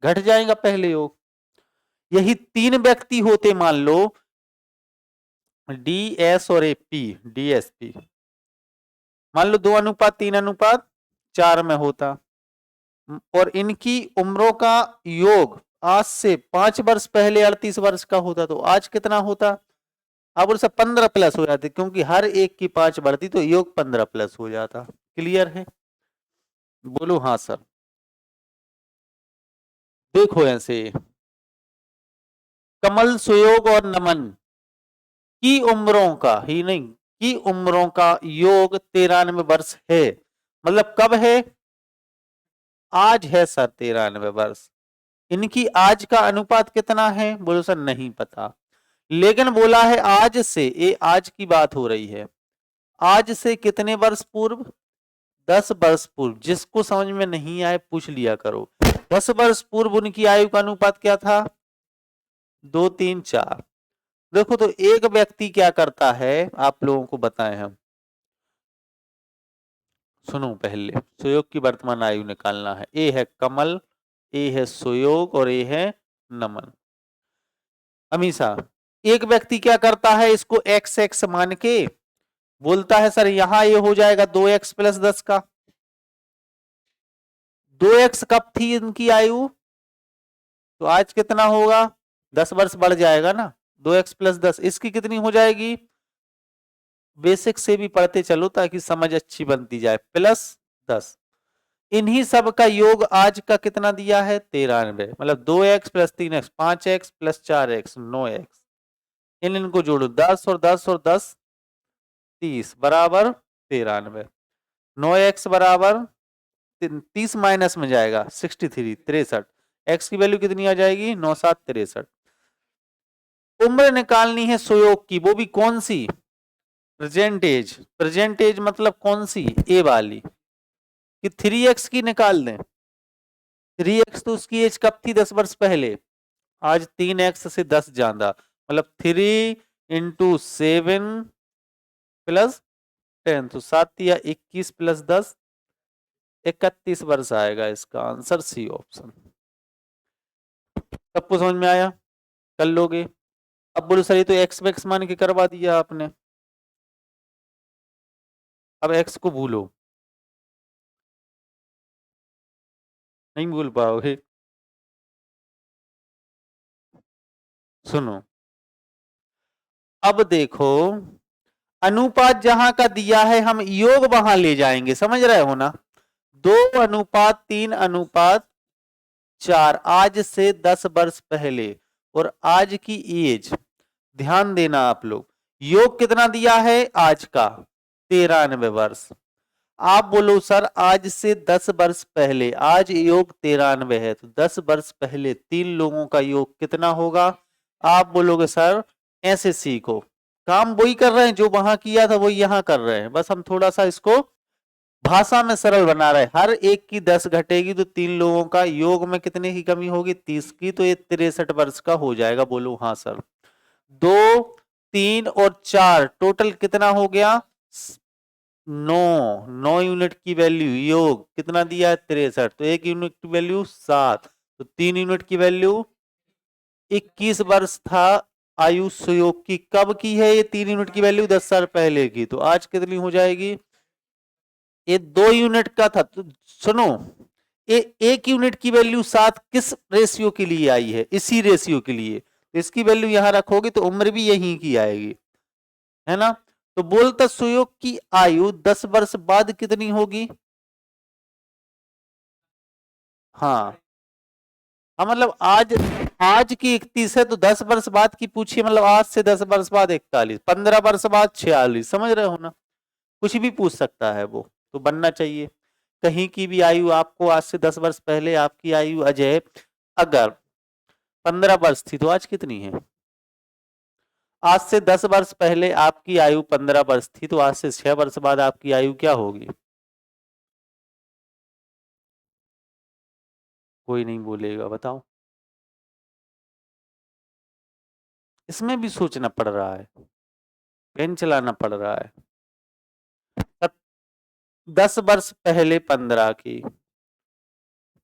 घट जाएगा पहले योग। यही 3 व्यक्ति होते, मान लो डी एस और ए पी, डीएसपी, मान लो 2:3:4 में होता, और इनकी उम्रों का योग आज से 5 वर्ष पहले 38 वर्ष का होता, तो आज कितना होता, अब उनसे 15 प्लस हो जाते, क्योंकि हर एक की 5 बढ़ती तो योग 15 प्लस हो जाता। क्लियर है, बोलो हाँ सर। देखो ऐसे, कमल, सुयोग और नमन की उम्रों का ही नहीं, की उम्रों का योग 93 वर्ष है। मतलब कब है, आज है सर 93 वर्ष। इनकी आज का अनुपात कितना है, बोलो सर नहीं पता, लेकिन बोला है आज से, ये आज की बात हो रही है, आज से कितने वर्ष पूर्व, 10 वर्ष पूर्व। जिसको समझ में नहीं आए पूछ लिया करो। 10 वर्ष पूर्व उनकी आयु का अनुपात क्या था, 2:3:4। देखो तो एक व्यक्ति क्या करता है, आप लोगों को बताएं हम, सुनो पहले, सुयोग की वर्तमान आयु निकालना है। ए है कमल, ए है सुयोग और ए है नमन। हमेशा एक व्यक्ति क्या करता है, इसको एक्स एक्स मान के बोलता है सर यहां ये हो जाएगा 2x + 10 का। 2x कब थी इनकी आयु, तो आज कितना होगा, 10 वर्ष बढ़ जाएगा ना, 2x + 10, इसकी कितनी हो जाएगी, बेसिक से भी पढ़ते चलो ताकि समझ अच्छी बनती जाए, +10। इन्हीं सब का योग आज का कितना दिया है, 93, मतलब 2x + 3x 5x + 4x 9x। इनको जोड़ो, 10 और 10 और 10 30 बराबर 93, 9x बराबर 30 माइनस में जाएगा 63 63, x की वैल्यू कितनी आ जाएगी 9 7 63। उम्र निकालनी है सुयोग की, वो भी कौन सी, प्रेजेंट एज। प्रेजेंट एज मतलब कौन सी, ए वाली, कि 3x की निकाल दें। 3x तो उसकी एज कब थी, 10 वर्ष पहले, आज 3x से 10 ज्यादा, मतलब 3 × 7 + 10, तो 7 या 21 + 10 31 वर्ष आएगा। इसका आंसर सी ऑप्शन। सबको समझ में आया, कर लोगे। अब बोलो सर ये तो एक्स मैक्स मान के करवा दिया आपने, अब एक्स को भूलो, नहीं भूल पाओगे। सुनो, अब देखो, अनुपात जहां का दिया है हम योग वहां ले जाएंगे, समझ रहे हो ना, 2:3:4, आज से 10 वर्ष पहले और आज की एज, ध्यान देना आप लोग, योग कितना दिया है आज का, 93 वर्ष। आप बोलो सर आज से 10 वर्ष पहले, आज योग 93 है, तो 10 वर्ष पहले 3 लोगों का योग कितना होगा। आप बोलोगे सर ऐसे सीखो, काम वही कर रहे हैं जो वहां किया था वही यहां कर रहे हैं, बस हम थोड़ा सा इसको भाषा में सरल बना रहे हैं। हर एक की 10 घटेगी तो 3 लोगों का योग में कितने की कमी होगी, 30 की, तो ये 63 वर्ष का हो जाएगा। बोलो हाँ सर। 2 3 और 4 टोटल कितना हो गया, 9 यूनिट की वैल्यू, योग कितना दिया है 63, तो 1 यूनिट की वैल्यू 7, तो 3 यूनिट की वैल्यू 21 वर्ष था आयु सुयोग की कब की है? ये 3 यूनिट की वैल्यू 10 साल पहले की, तो आज कितनी हो जाएगी? ये 2 यूनिट का था। तो सुनो, ये 1 यूनिट की वैल्यू 7 किस रेशियो के लिए आई है? इसी रेशियो के लिए। तो इसकी वैल्यू यहां रखोगे तो उम्र भी यही की आएगी, है ना? तो बोलता सुयोग की आयु 10 वर्ष बाद कितनी होगी? हाँ हाँ, मतलब आज की 31 है तो 10 वर्ष बाद की पूछिए, मतलब आज से 10 वर्ष बाद 41, 15 वर्ष बाद 46, समझ रहे हो ना? कुछ भी पूछ सकता है वो, तो बनना चाहिए। कहीं की भी आयु आपको आज से 10 वर्ष पहले आपकी आयु अजय अगर 15 वर्ष थी तो आज कितनी है? आज से 10 वर्ष पहले आपकी आयु 15 वर्ष थी तो आज से 6 वर्ष बाद आपकी आयु क्या होगी? कोई नहीं बोलेगा, बताओ। इसमें भी सोचना पड़ रहा है, पेन चलाना पड़ रहा है। 10 वर्ष पहले 15 की,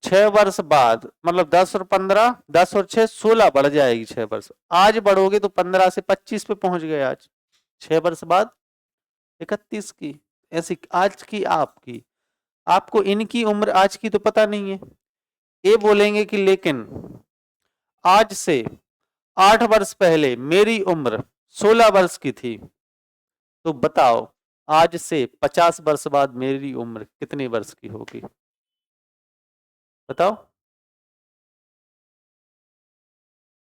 6 वर्ष बाद, मतलब 10 और 15, 10 और 6 16 बढ़ जाएगी 6 वर्ष। आज बढ़ोगे तो 15 से 25 पे पहुंच गए आज। 6 वर्ष बाद 31 की। ऐसी आज की आपकी, आपको इनकी उम्र आज की तो पता नहीं है। ये बोलेंगे कि लेकिन आज से 8 वर्ष पहले मेरी उम्र 16 वर्ष की थी, तो बताओ आज से 50 वर्ष बाद मेरी उम्र कितने वर्ष की होगी? बताओ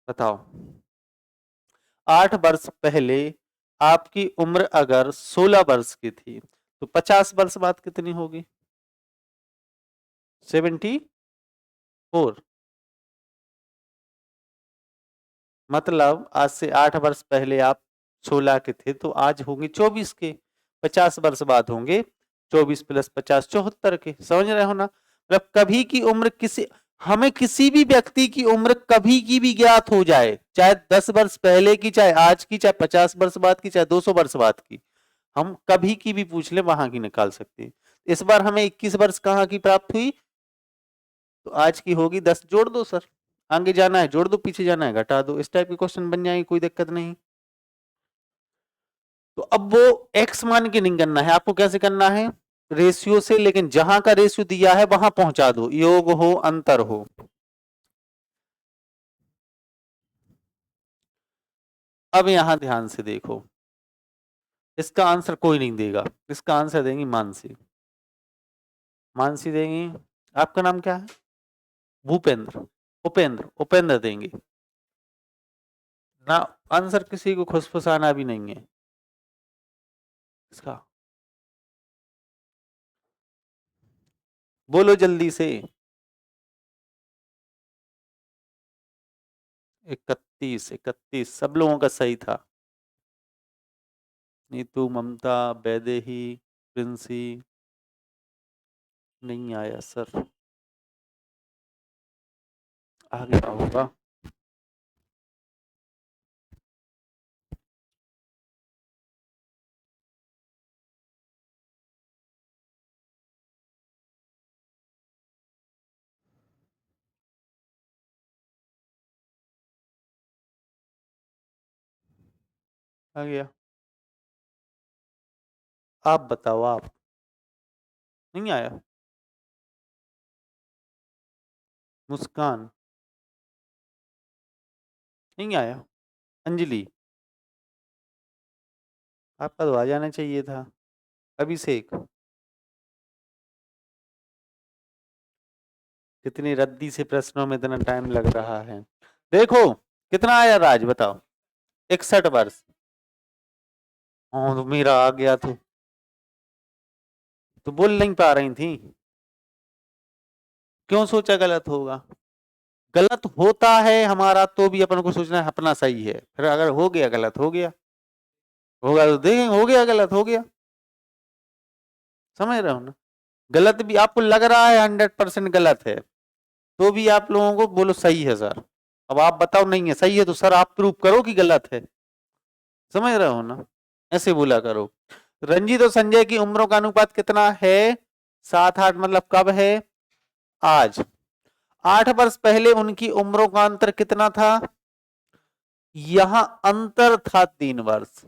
बताओ। 8 वर्ष पहले आपकी उम्र अगर 16 वर्ष की थी तो 50 वर्ष बाद कितनी होगी? 74। मतलब आज से 8 वर्ष पहले आप 16 के थे तो आज होंगे 24 के। 50 वर्ष बाद होंगे 24 प्लस 50 74 के। समझ रहे हो ना? मतलब कभी की उम्र किसी, हमें किसी भी व्यक्ति की उम्र कभी की भी ज्ञात हो जाए, चाहे 10 वर्ष पहले की, चाहे आज की, चाहे 50 वर्ष बाद की, चाहे 200 वर्ष बाद की, हम कभी की भी पूछ ले वहां की निकाल सकते हैं। इस बार हमें 21 वर्ष कहाँ की प्राप्त हुई? तो आज की होगी 10, जोड़ दो सर। आगे जाना है जोड़ दो, पीछे जाना है घटा दो, इस टाइप के क्वेश्चन बन जाएंगे, कोई दिक्कत नहीं। तो अब वो x मान के नहीं करना है आपको, कैसे करना है? रेशियो से, लेकिन जहां का रेशियो दिया है वहां पहुंचा दो, योग हो अंतर हो। अब यहां ध्यान से देखो, इसका आंसर कोई नहीं देगा, इसका आंसर देंगी मानसी। मानसी देंगी। आपका नाम क्या है? भूपेंद्र, उपेंद्र, उपेंद्र देंगे ना। आंसर किसी को खुशफुसाना भी नहीं है इसका। बोलो जल्दी से। 31, 31 सब लोगों का सही था। नीतू, ममता, वैदेही, प्रिंसी। नहीं आया सर, आ गया होगा। आ गया। आप बताओ, आप। नहीं आया? मुस्कान। नहीं आया? अंजलि। आपका तो आ जाना चाहिए था। अभिषेक। कितनी रद्दी से प्रश्नों में इतना टाइम लग रहा है। देखो कितना आया राज, बताओ। 61 वर्ष। हाँ तो मेरा आ गया, तो बोल नहीं पा रही थी। क्यों सोचा गलत होगा? गलत होता है हमारा तो भी अपन को सोचना है अपना सही है, फिर अगर हो गया गलत हो गया, होगा तो देखेंगे, हो गया गलत हो गया। समझ रहे हो ना? गलत भी आपको लग रहा है 100% गलत है, तो भी आप लोगों को बोलो सही है सर। अब आप बताओ नहीं है सही है तो सर आप प्रूव करो कि गलत है। समझ रहे हो ना? ऐसे बोला करो। रंजीत और संजय की उम्रों का अनुपात कितना है? 7-8, मतलब कब है? आज। 8 वर्ष पहले उनकी उम्रों का अंतर कितना था? यहां अंतर था 3 वर्ष।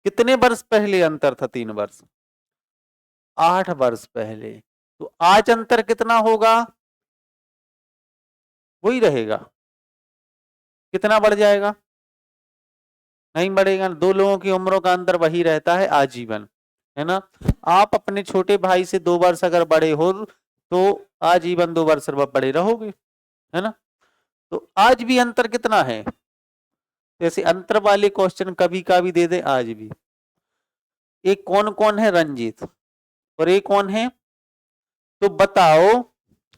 कितने वर्ष पहले अंतर था 3 वर्ष? 8 वर्ष पहले। तो आज अंतर कितना होगा? वही रहेगा। कितना बढ़ जाएगा? नहीं बढ़ेगा। 2 लोगों की उम्रों का अंतर वही रहता है आजीवन, है ना। आप अपने छोटे भाई से 2 वर्ष अगर बड़े हो तो आजीवन 2 वर्ष बड़े रहोगे, है ना। तो आज भी अंतर कितना है? जैसे अंतर वाले क्वेश्चन कभी का भी दे दे आज भी। एक कौन कौन है? रंजीत। और एक कौन है? तो बताओ,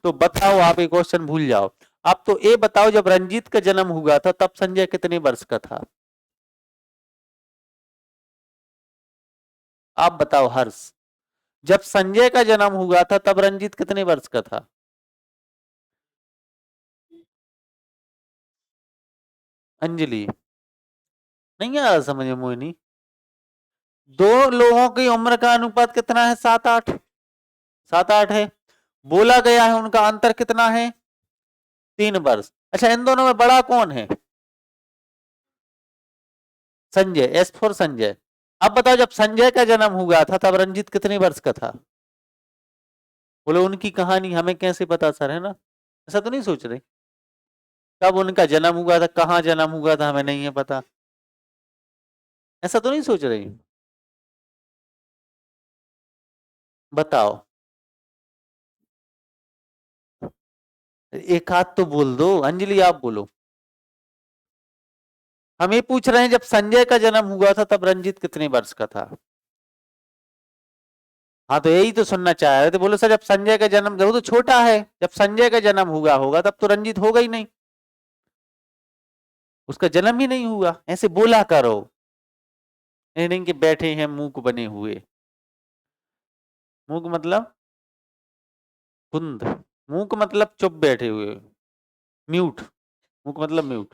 तो बताओ, आप एक क्वेश्चन भूल जाओ। आप तो ये बताओ, जब रंजीत का जन्म हुआ था तब संजय कितने वर्ष का था? आप बताओ हर्ष। जब संजय का जन्म हुआ था तब रंजीत कितने वर्ष का था? अंजलि। नहीं आ रहा समझ में मोहिनी? 2 लोगों की उम्र का अनुपात कितना है? 7-8। 7-8 है। बोला गया है उनका अंतर कितना है? 3 वर्ष। अच्छा, इन दोनों में बड़ा कौन है? संजय। S for Sanjay. अब बताओ, जब संजय का जन्म हुआ था तब रंजीत कितने वर्ष का था? बोले उनकी कहानी हमें कैसे पता सर, है ना। ऐसा तो नहीं सोच रहे? कब उनका जन्म हुआ था, कहाँ जन्म हुआ था, हमें नहीं है पता। ऐसा तो नहीं सोच रही? बताओ। एक हाथ तो बोल दो। अंजलि आप बोलो। हम ये पूछ रहे हैं जब संजय का जन्म हुआ था तब रंजीत कितने वर्ष का था? हाँ, तो यही तो सुनना चाह रहे थे। बोलो सर, जब संजय का जन्म, वो तो छोटा है, जब संजय का जन्म हुआ होगा तब तो रंजीत होगा ही नहीं, उसका जन्म ही नहीं हुआ। ऐसे बोला करो, नहीं कि बैठे हैं मूक बने हुए। मूक मतलब कुंद। मूक मतलब चुप बैठे हुए। म्यूट। मूक मतलब म्यूट।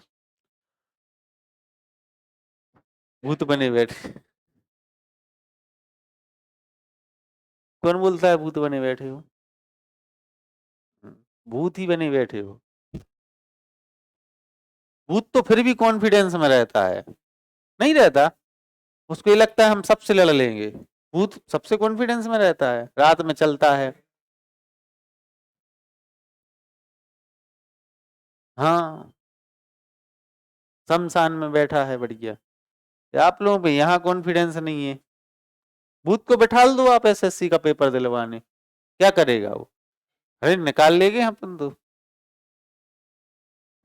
भूत बने बैठे। कौन बोलता है भूत बने बैठे हो? भूत ही बने बैठे हो। भूत तो फिर भी कॉन्फिडेंस में रहता है। नहीं रहता। उसको ये लगता है हम सबसे लड़ लेंगे। भूत सबसे कॉन्फिडेंस में रहता है, रात में चलता है। हाँ, शमशान में बैठा है बढ़िया। आप लोगों पे यहाँ कॉन्फिडेंस नहीं है। भूत को बैठाल दो आप एसएससी का पेपर दिलवाने, क्या करेगा वो? अरे निकाल लेंगे अपन तो,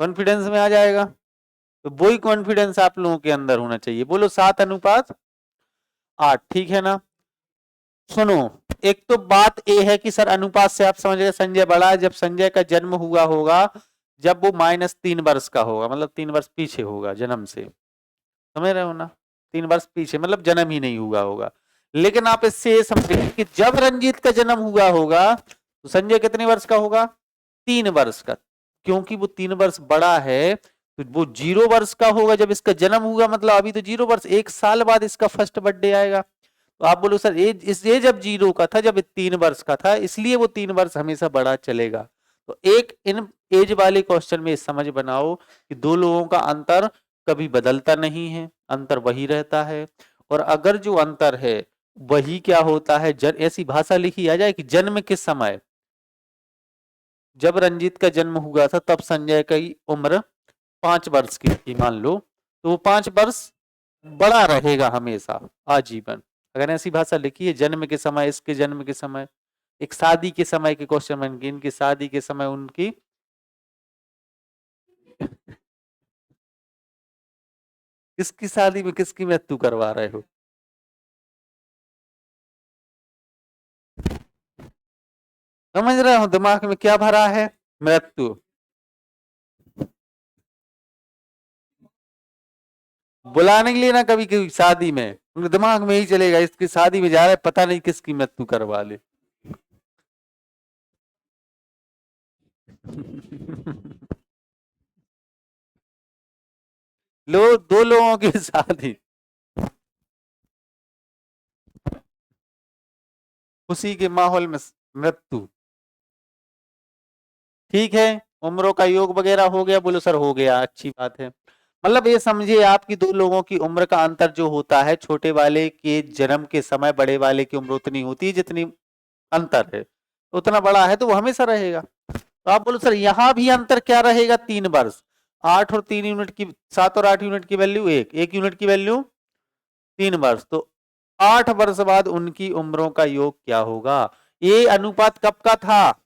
कॉन्फिडेंस में आ जाएगा। तो वही कॉन्फिडेंस आप लोगों के अंदर होना चाहिए। बोलो 7:8, ठीक है ना। सुनो, एक तो बात ये है कि सर अनुपात से आप समझ गए संजय बड़ा है। जब संजय का जन्म हुआ होगा जब वो -3 वर्ष का होगा, मतलब 3 वर्ष पीछे होगा जन्म से, समझ रहे हो ना। 3 वर्ष पीछे मतलब जन्म ही नहीं हुआ होगा। लेकिन आप इससे ये समझिए कि जब रंजीत का जन्म हुआ होगा तो संजय कितने वर्ष का होगा? 3 वर्ष का। क्योंकि वो 3 वर्ष बड़ा है तो वो 0 वर्ष का होगा जब इसका जन्म हुआ, मतलब अभी तो 0 वर्ष, 1 साल बाद इसका फर्स्ट बर्थडे आएगा। तो आप बोलो सर ये जब 0 का था, जब 3 वर्ष का था, इसलिए वो 3 वर्ष हमेशा बड़ा चलेगा। तो एक इन एज वाले क्वेश्चन में समझ बनाओ कि 2 लोगों का अंतर कभी बदलता नहीं है, अंतर वही रहता है। और अगर जो अंतर है वही क्या होता है, ऐसी भाषा लिखी आ जाए कि जन्म किस समय, जब रंजीत का जन्म हुआ था तब संजय की उम्र 5 वर्ष की थी मान लो, तो वो 5 वर्ष बड़ा रहेगा हमेशा आजीवन। अगर ऐसी भाषा लिखी है जन्म के समय, इसके जन्म के समय, एक शादी के समय के क्वेश्चन बन के, इनकी शादी के समय उनकी किसकी शादी में किसकी मृत्यु करवा रहे हो? समझ रहे हो दिमाग में क्या भरा है? मृत्यु। बुलाने के लिए ना कभी कभी शादी में उनके दिमाग में ही चलेगा इसकी शादी में जा रहा है, पता नहीं किसकी मृत्यु करवा ले। लो, 2 लोगों की शादी, खुशी के माहौल में मृत्यु, ठीक है। उम्रों का योग वगैरह हो गया? बोलो सर हो गया, अच्छी बात है। मतलब ये समझिए आपकी दो लोगों की उम्र का अंतर जो होता है, छोटे वाले के जन्म के समय बड़े वाले की उम्र उतनी होती है जितनी अंतर है, उतना बड़ा है तो वो हमेशा रहेगा। तो आप बोलो सर यहां भी अंतर क्या रहेगा? 3 वर्ष। 8 और 3 यूनिट की, 7 और 8 यूनिट की वैल्यू एक यूनिट की वैल्यू 3 वर्ष। तो 8 वर्ष बाद उनकी उम्रों का योग क्या होगा? ये अनुपात कब का था?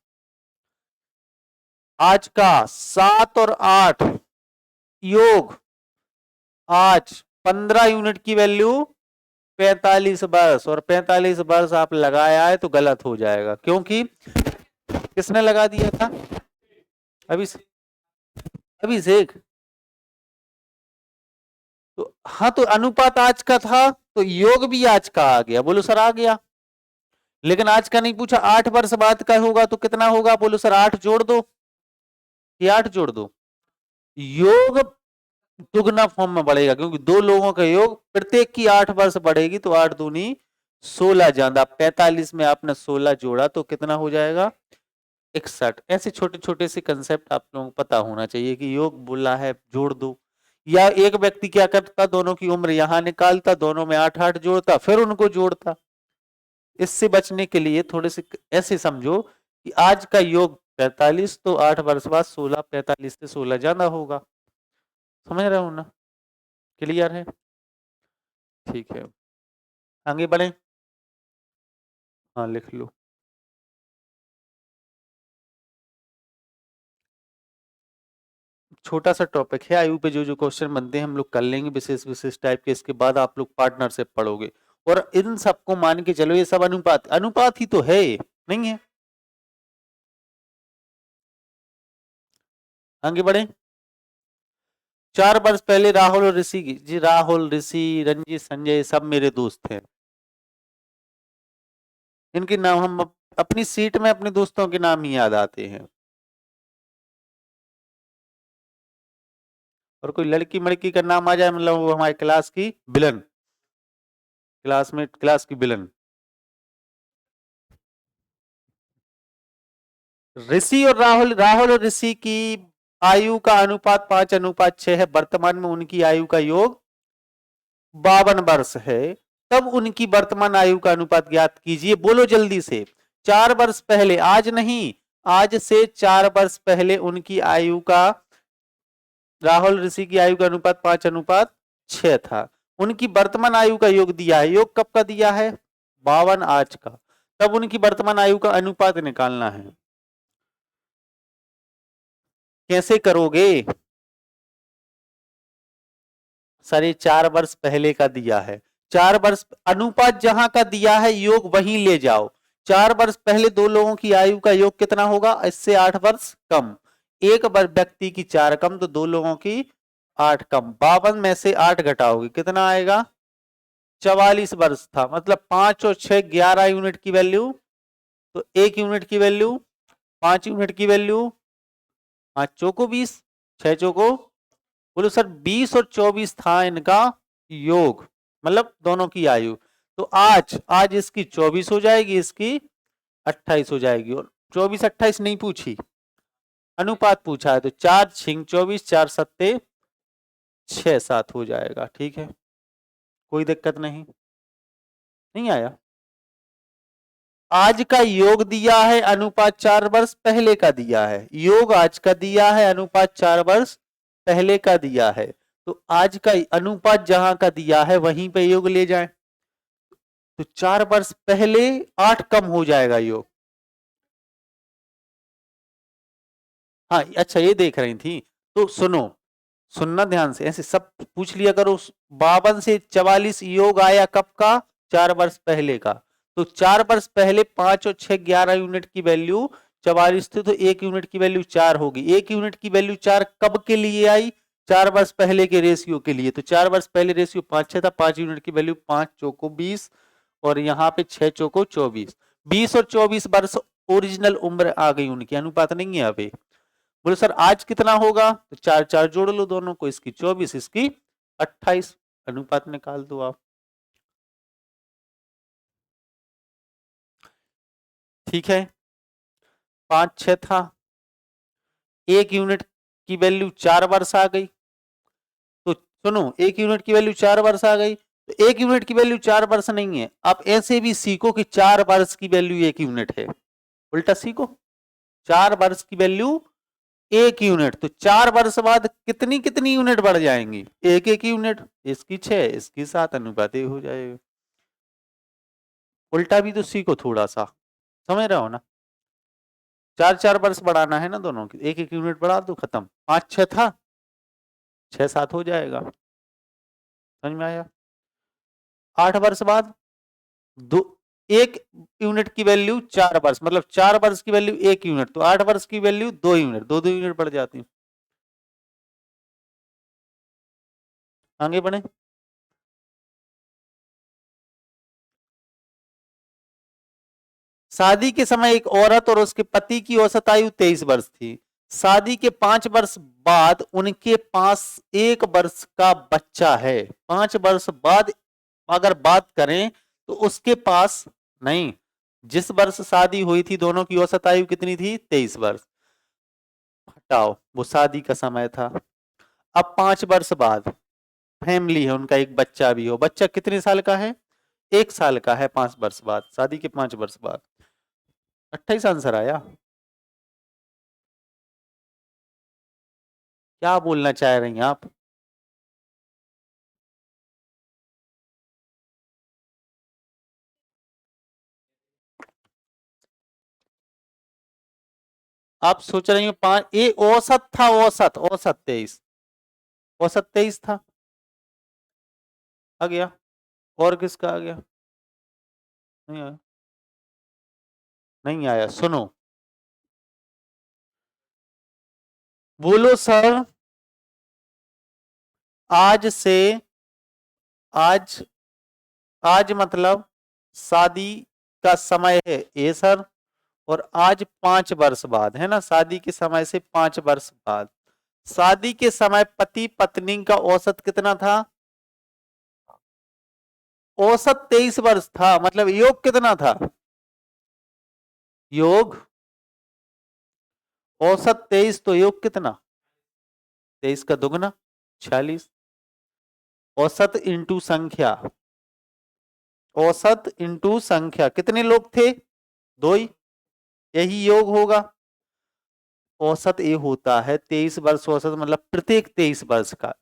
आज का। 7 और 8 योग आज 15 यूनिट की वैल्यू 45 वर्ष, और 45 वर्ष आप लगाया है तो गलत हो जाएगा, क्योंकि किसने लगा दिया था? अभी अभिषेक। तो हाँ, तो अनुपात आज का था तो योग भी आज का आ गया। बोलो सर आ गया। लेकिन आज का नहीं पूछा, 8 वर्ष बाद का होगा तो कितना होगा? बोलो सर 8 जोड़ दो, ये 8 जोड़ दो। योग दुगना फॉर्म में बढ़ेगा, क्योंकि दो लोगों का योग प्रत्येक की 8 वर्ष बढ़ेगी, तो 8 दूनी 16 ज्यादा 45 में आपने 16 जोड़ा तो कितना हो जाएगा? 61। ऐसे छोटे छोटे से कंसेप्ट आप लोगों को पता होना चाहिए कि योग बोला है जोड़ दो, या एक व्यक्ति क्या करता, दोनों की उम्र यहां निकालता, दोनों में 8 8 जोड़ता, फिर उनको जोड़ता। इससे बचने के लिए थोड़े से ऐसे समझो कि आज का योग 45, तो 8 वर्ष बाद 16, 45 से 16 ज्यादा होगा। समझ रहे हो ना? क्लियर है? ठीक है, आगे बढ़े। हाँ लिख लो। छोटा सा टॉपिक है, आयु पे जो जो क्वेश्चन बनते हैं हम लोग कर लेंगे विशेष विशेष टाइप के। इसके बाद आप लोग पार्टनरशिप पढ़ोगे, और इन सबको मान के चलो ये सब अनुपात अनुपात ही तो है, नहीं है? आगे बढ़े। 4 वर्ष पहले राहुल और ऋषि जी, राहुल, ऋषि, रंजीत, संजय सब मेरे दोस्त हैं। इनके नाम हम अपनी सीट में अपने दोस्तों के नाम ही याद आते हैं। और कोई लड़की मड़की का नाम आ जाए मतलब वो हमारी क्लास की विलन, क्लासमेट, क्लास की विलन। ऋषि और राहुल, राहुल और ऋषि की आयु का अनुपात 5:6 है। वर्तमान में उनकी आयु का योग 52 वर्ष है। तब उनकी वर्तमान आयु का अनुपात ज्ञात कीजिए। बोलो जल्दी से। 4 वर्ष पहले, आज नहीं, आज से 4 वर्ष पहले उनकी आयु का, राहुल ऋषि की आयु का अनुपात 5:6 था। उनकी वर्तमान आयु का योग दिया है। योग कब का दिया है? 52 आज का। तब उनकी वर्तमान आयु का अनुपात निकालना है। कैसे करोगे? सर ये 4 वर्ष पहले का दिया है। 4 वर्ष अनुपात जहां का दिया है योग वहीं ले जाओ। 4 वर्ष पहले दो लोगों की आयु का योग कितना होगा? इससे 8 वर्ष कम। एक व्यक्ति की 4 कम तो दो लोगों की 8 कम। 52 में से 8 घटाओगे कितना आएगा? 44 वर्ष था। मतलब 5 और 6 11 यूनिट की वैल्यू, तो 1 यूनिट की वैल्यू 5 यूनिट की वैल्यू 5 चौको 20, 6 चौको, बोलो सर 20 और 24 था इनका योग, मतलब दोनों की आयु। तो आज आज इसकी 24 हो जाएगी, इसकी 28 हो जाएगी। और 24 28 नहीं पूछी, अनुपात पूछा है, तो 4 छिंग 24, 4 सत्ते 6 7 हो जाएगा। ठीक है, कोई दिक्कत नहीं, नहीं आया? आज का योग दिया है, अनुपात 4 वर्ष पहले का दिया है। योग आज का दिया है, अनुपात 4 वर्ष पहले का दिया है। तो आज का अनुपात जहां का दिया है वहीं पे योग ले जाए, तो 4 वर्ष पहले 8 कम हो जाएगा योग। हाँ अच्छा, ये देख रही थी तो सुनो, सुनना ध्यान से, ऐसे सब पूछ लिया करो। 52 से 44 योग आया कब का? 4 वर्ष पहले का। तो 4 वर्ष पहले 5 और 6 11 यूनिट की वैल्यू 44 थी, तो 1 यूनिट की वैल्यू 4 होगी। 1 यूनिट की वैल्यू 4 कब के लिए आई? 4 वर्ष पहले के रेशियो के लिए। तो 4 वर्ष पहले रेशियो 5 6 था, 5 यूनिट की वैल्यू 5 चौको 20, और यहाँ पे 6 चौको 24। 20 और 24 वर्ष ओरिजिनल उम्र आ गई उनकी, अनुपात नहीं है अभी। बोले सर आज कितना होगा? तो 4 4 जोड़ लो दोनों को, इसकी 24, इसकी 28, अनुपात निकाल दो आप। ठीक है, 5 6 था, एक यूनिट की वैल्यू 4 वर्ष आ गई। तो सुनो, एक यूनिट की वैल्यू 4 वर्ष आ गई, तो एक यूनिट की वैल्यू 4 वर्ष नहीं है। आप ऐसे भी सीखो कि 4 वर्ष की वैल्यू 1 यूनिट है, उल्टा सीखो। 4 वर्ष की वैल्यू 1 यूनिट, तो 4 वर्ष बाद कितनी कितनी यूनिट बढ़ जाएंगी? एक एक यूनिट। इसकी 6, इसकी 7 अनुपात हो जाएगा। उल्टा भी तो सीखो थोड़ा सा, समझ रहे हो ना? 4 4 वर्ष बढ़ाना है ना दोनों की, एक एक यूनिट बढ़ा दो, खत्म। 5 6 था, 6 7 हो जाएगा। समझ में आया? 8 वर्ष बाद दो, एक यूनिट की वैल्यू 4 वर्ष, मतलब 4 वर्ष की वैल्यू 1 यूनिट, तो 8 वर्ष की वैल्यू 2 यूनिट, 2 2 यूनिट बढ़ जाती है। आगे बढ़े। शादी के समय एक औरत और उसके पति की औसत आयु 23 वर्ष थी। शादी के 5 वर्ष बाद उनके पास 1 वर्ष का बच्चा है। 5 वर्ष बाद अगर बात करें तो उसके पास नहीं, जिस वर्ष शादी हुई थी दोनों की औसत आयु कितनी थी? 23 वर्ष। हटाओ, वो शादी का समय था। अब 5 वर्ष बाद फैमिली है, उनका एक बच्चा भी हो। बच्चा कितने साल का है? 1 साल का है। 5 वर्ष बाद, शादी के 5 वर्ष बाद। 28 आंसर आया। क्या बोलना चाह रही हैं आप? आप सोच रही हो 5, ये औसत था, औसत औसत 23, औसत 23 था। आ गया। और किसका आ गया? नहीं आया, नहीं आया। सुनो, बोलो सर, आज से, आज, आज मतलब शादी का समय है ए सर, और आज 5 वर्ष बाद है ना, शादी के समय से 5 वर्ष बाद। शादी के समय पति पत्नी का औसत कितना था? औसत 23 वर्ष था, मतलब योग कितना था? योग औसत 23, तो योग कितना? 23 का दुगना 46। औसत इंटू संख्या, औसत इंटू संख्या, कितने लोग थे? 2 ही, यही योग होगा। औसत ये होता है 23 वर्ष औसत, मतलब प्रत्येक 23 वर्ष का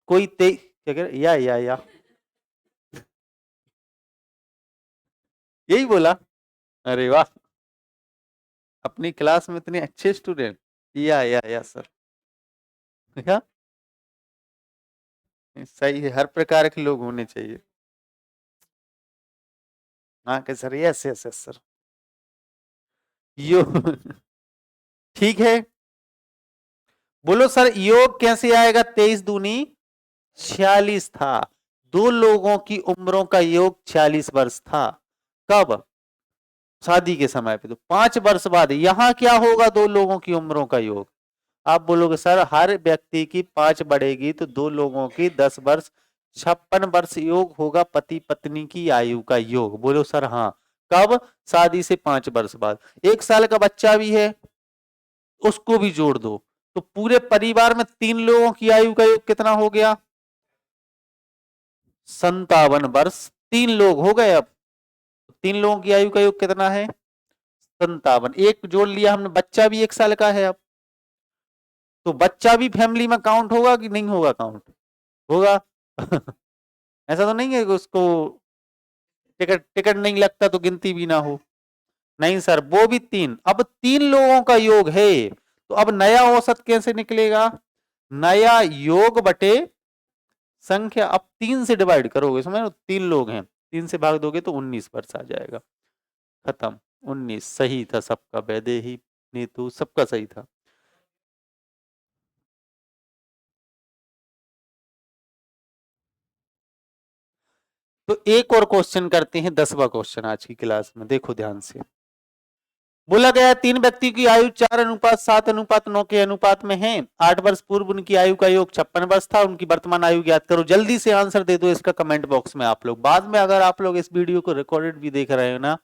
कोई 23, क्या कह रहे? या यही बोला। अरे वाह, अपनी क्लास में इतने अच्छे स्टूडेंट। या सर, क्या सही है, हर प्रकार के लोग होने चाहिए। हाँ के sir, yes yes yes sir. यो ठीक है। बोलो सर, योग कैसे आएगा? 23 दूनी 46 था। 2 लोगों की उम्रों का योग 46 वर्ष था। कब? शादी के समय पे। तो 5 वर्ष बाद यहां क्या होगा? 2 लोगों की उम्रों का योग। आप बोलोगे सर हर व्यक्ति की 5 बढ़ेगी तो 2 लोगों की 10 वर्ष, 56 वर्ष योग होगा पति पत्नी की आयु का योग। बोलो सर हाँ। कब? शादी से 5 वर्ष बाद। 1 साल का बच्चा भी है, उसको भी जोड़ दो, तो पूरे परिवार में 3 लोगों की आयु का योग कितना हो गया? 57 वर्ष। 3 लोग हो गए। अब 3 लोगों की आयु का योग कितना है? 57। एक जोड़ लिया हमने, बच्चा भी 1 साल का है। अब तो बच्चा भी फैमिली में काउंट होगा कि नहीं होगा? काउंट होगा। ऐसा तो नहीं है कि उसको टिकट टिकट नहीं लगता तो गिनती भी ना हो। नहीं सर, वो भी 3। अब 3 लोगों का योग है, तो अब नया औसत कैसे निकलेगा? नया योग बटे संख्या। अब 3 से डिवाइड करोगे, समझ लो 3 लोग हैं, 3 से भाग दोगे तो 19 वर्ष आ जाएगा। खत्म। 19 सही था सबका, वैदेही नीतू सबका सही था। तो एक और क्वेश्चन करते हैं, 10वां क्वेश्चन आज की क्लास में, देखो ध्यान से। बोला गया 3 व्यक्ति की आयु 4:7:9 के अनुपात में है। 8 वर्ष पूर्व उनकी आयु का योग 56 वर्ष था। उनकी वर्तमान आयु ज्ञात करो। जल्दी से आंसर दे दो इसका कमेंट बॉक्स में। आप लोग बाद में अगर आप लोग इस वीडियो को रिकॉर्डेड भी देख रहे हो ना,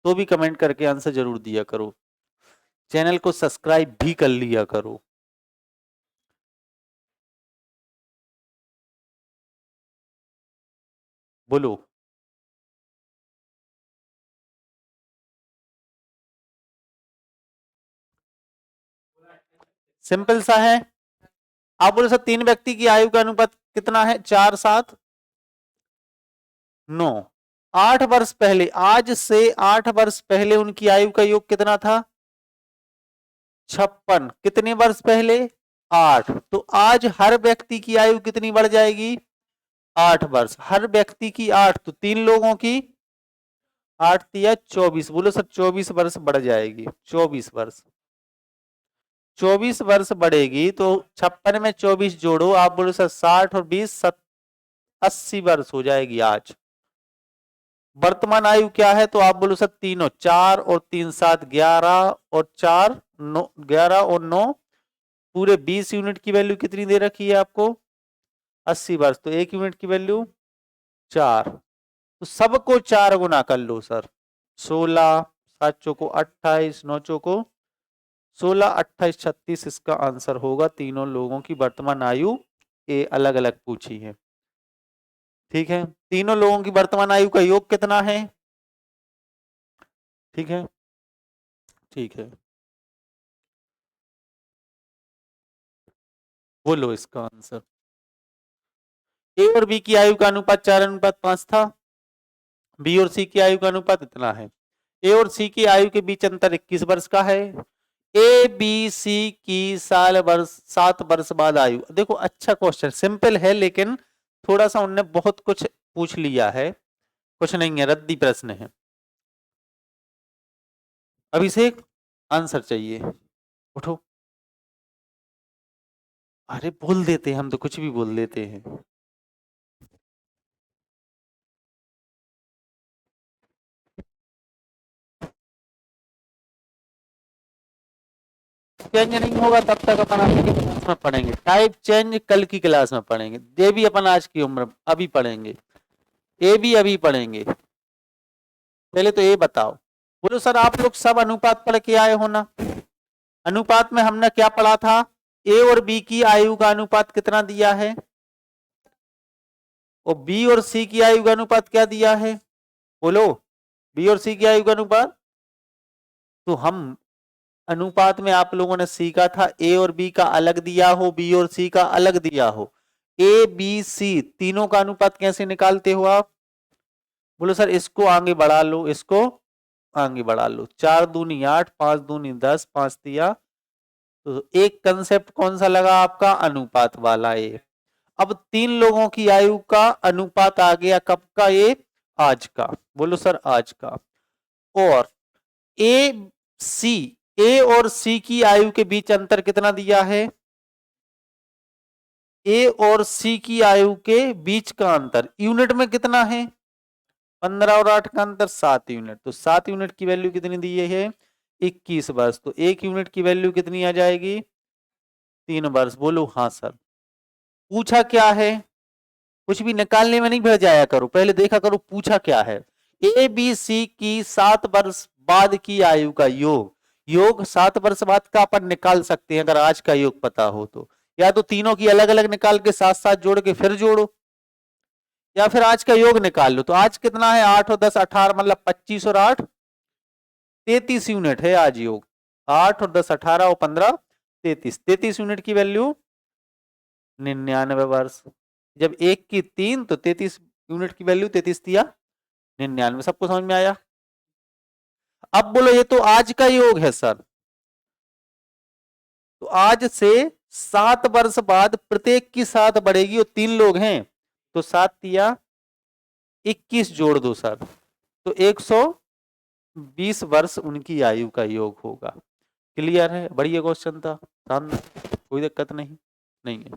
तो भी कमेंट करके आंसर जरूर दिया करो। चैनल को सब्सक्राइब भी कर लिया करो। बोलो। सिंपल सा है। आप बोलो सर 3 व्यक्ति की आयु का अनुपात कितना है? 4 7 9। 8 वर्ष पहले, आज से 8 वर्ष पहले उनकी आयु का योग कितना था? 56। कितने वर्ष पहले? 8। तो आज हर व्यक्ति की आयु कितनी बढ़ जाएगी? 8 वर्ष। हर व्यक्ति की 8, तो 3 लोगों की 8 या 24। बोलो सर 24 वर्ष बढ़ जाएगी। 24 वर्ष, 24 वर्ष बढ़ेगी तो 56 में 24 जोड़ो, आप बोलो सर 60 और 20 80 वर्ष हो जाएगी आज। वर्तमान आयु क्या है? तो आप बोलो सर तीनों, 4 और 3 7 11 और 4 9, 11 और 9 पूरे 20 यूनिट की वैल्यू कितनी दे रखी है आपको? 80 वर्ष। तो 1 यूनिट की वैल्यू 4, तो सबको 4 गुना कर लो सर। 16, 7 चौको 28, 9 चौको 16, 28, 36 इसका आंसर होगा। तीनों लोगों की वर्तमान आयु ये अलग अलग पूछी है। ठीक है, तीनों लोगों की वर्तमान आयु का योग कितना है? ठीक है, ठीक है, बोलो इसका आंसर। ए और बी की आयु का अनुपात 4:5 था। बी और सी की आयु का अनुपात इतना है। ए और सी की आयु के बीच अंतर 21 वर्ष का है। ए बी सी की साल वर्ष 7 वर्ष बाद आयु। देखो अच्छा क्वेश्चन, सिंपल है लेकिन थोड़ा सा उनने बहुत कुछ पूछ लिया है। कुछ नहीं है, रद्दी प्रश्न है। अभिषेक आंसर चाहिए, उठो। अरे बोल देते हैं हम तो, कुछ भी बोल देते हैं। चेंज नहीं होगा तब तक अपन आज की क्लास में पढ़ेंगे। टाइप चेंज कल की क्लास में पढ़ेंगे। ये भी अपन आज की उम्र अभी पढ़ेंगे, ये भी अभी पढ़ेंगे। पहले तो ये बताओ, बोलो सर आप लोग सब अनुपात पढ़ के आए हो ना? अनुपात में हमने क्या पढ़ा था? ए और बी की आयु का अनुपात कितना दिया है, और बी और सी की आयु का अनुपात क्या दिया है? बोलो, बी और सी की आयु का अनुपात। तो हम अनुपात में आप लोगों ने सीखा था ए और बी का अलग दिया हो, बी और सी का अलग दिया हो। ए बी सी तीनों का अनुपात कैसे निकालते हो आप? बोलो सर इसको आगे बढ़ा लो, इसको आगे बढ़ा लो। 4 दूनी 8, 5 दूनी 10, 5 दिया। तो एक कंसेप्ट कौन सा लगा आपका? अनुपात वाला। ये अब 3 लोगों की आयु का अनुपात आ गया, कब का? ये आज का। बोलो सर आज का। और ए सी, ए और सी की आयु के बीच अंतर कितना दिया है? ए और सी की आयु के बीच का अंतर यूनिट में कितना है? 15 और 8 का अंतर 7 यूनिट। तो 7 यूनिट की वैल्यू कितनी दी है? 21 वर्ष। तो 1 यूनिट की वैल्यू कितनी आ जाएगी? 3 वर्ष। बोलो हाँ सर। पूछा क्या है? कुछ भी निकालने में नहीं भर जाया करो, पहले देखा करो पूछा क्या है। ए बी सी की 7 वर्ष बाद की आयु का योग। योग 7 वर्ष बाद का अपन निकाल सकते हैं अगर आज का योग पता हो तो। या तो तीनों की अलग अलग निकाल के साथ साथ जोड़ के फिर जोड़ो, या फिर आज का योग निकाल लो। तो आज कितना है? 8 और 10 18, मतलब 25 और 8 33 यूनिट है आज योग। 8 और 10 18 और 15 33, 33 यूनिट की वैल्यू 99 वर्ष। जब 1 की 3 तो 33 यूनिट की वैल्यू 33 दिया 99। सबको समझ में आया? अब बोलो ये तो आज का योग है सर। तो आज से 7 वर्ष बाद प्रत्येक की 7 बढ़ेगी और 3 लोग हैं तो 7 दिया 21 जोड़ दो सर, तो 120 वर्ष उनकी आयु का योग होगा। क्लियर है? बढ़िया क्वेश्चन था, कोई दिक्कत नहीं है।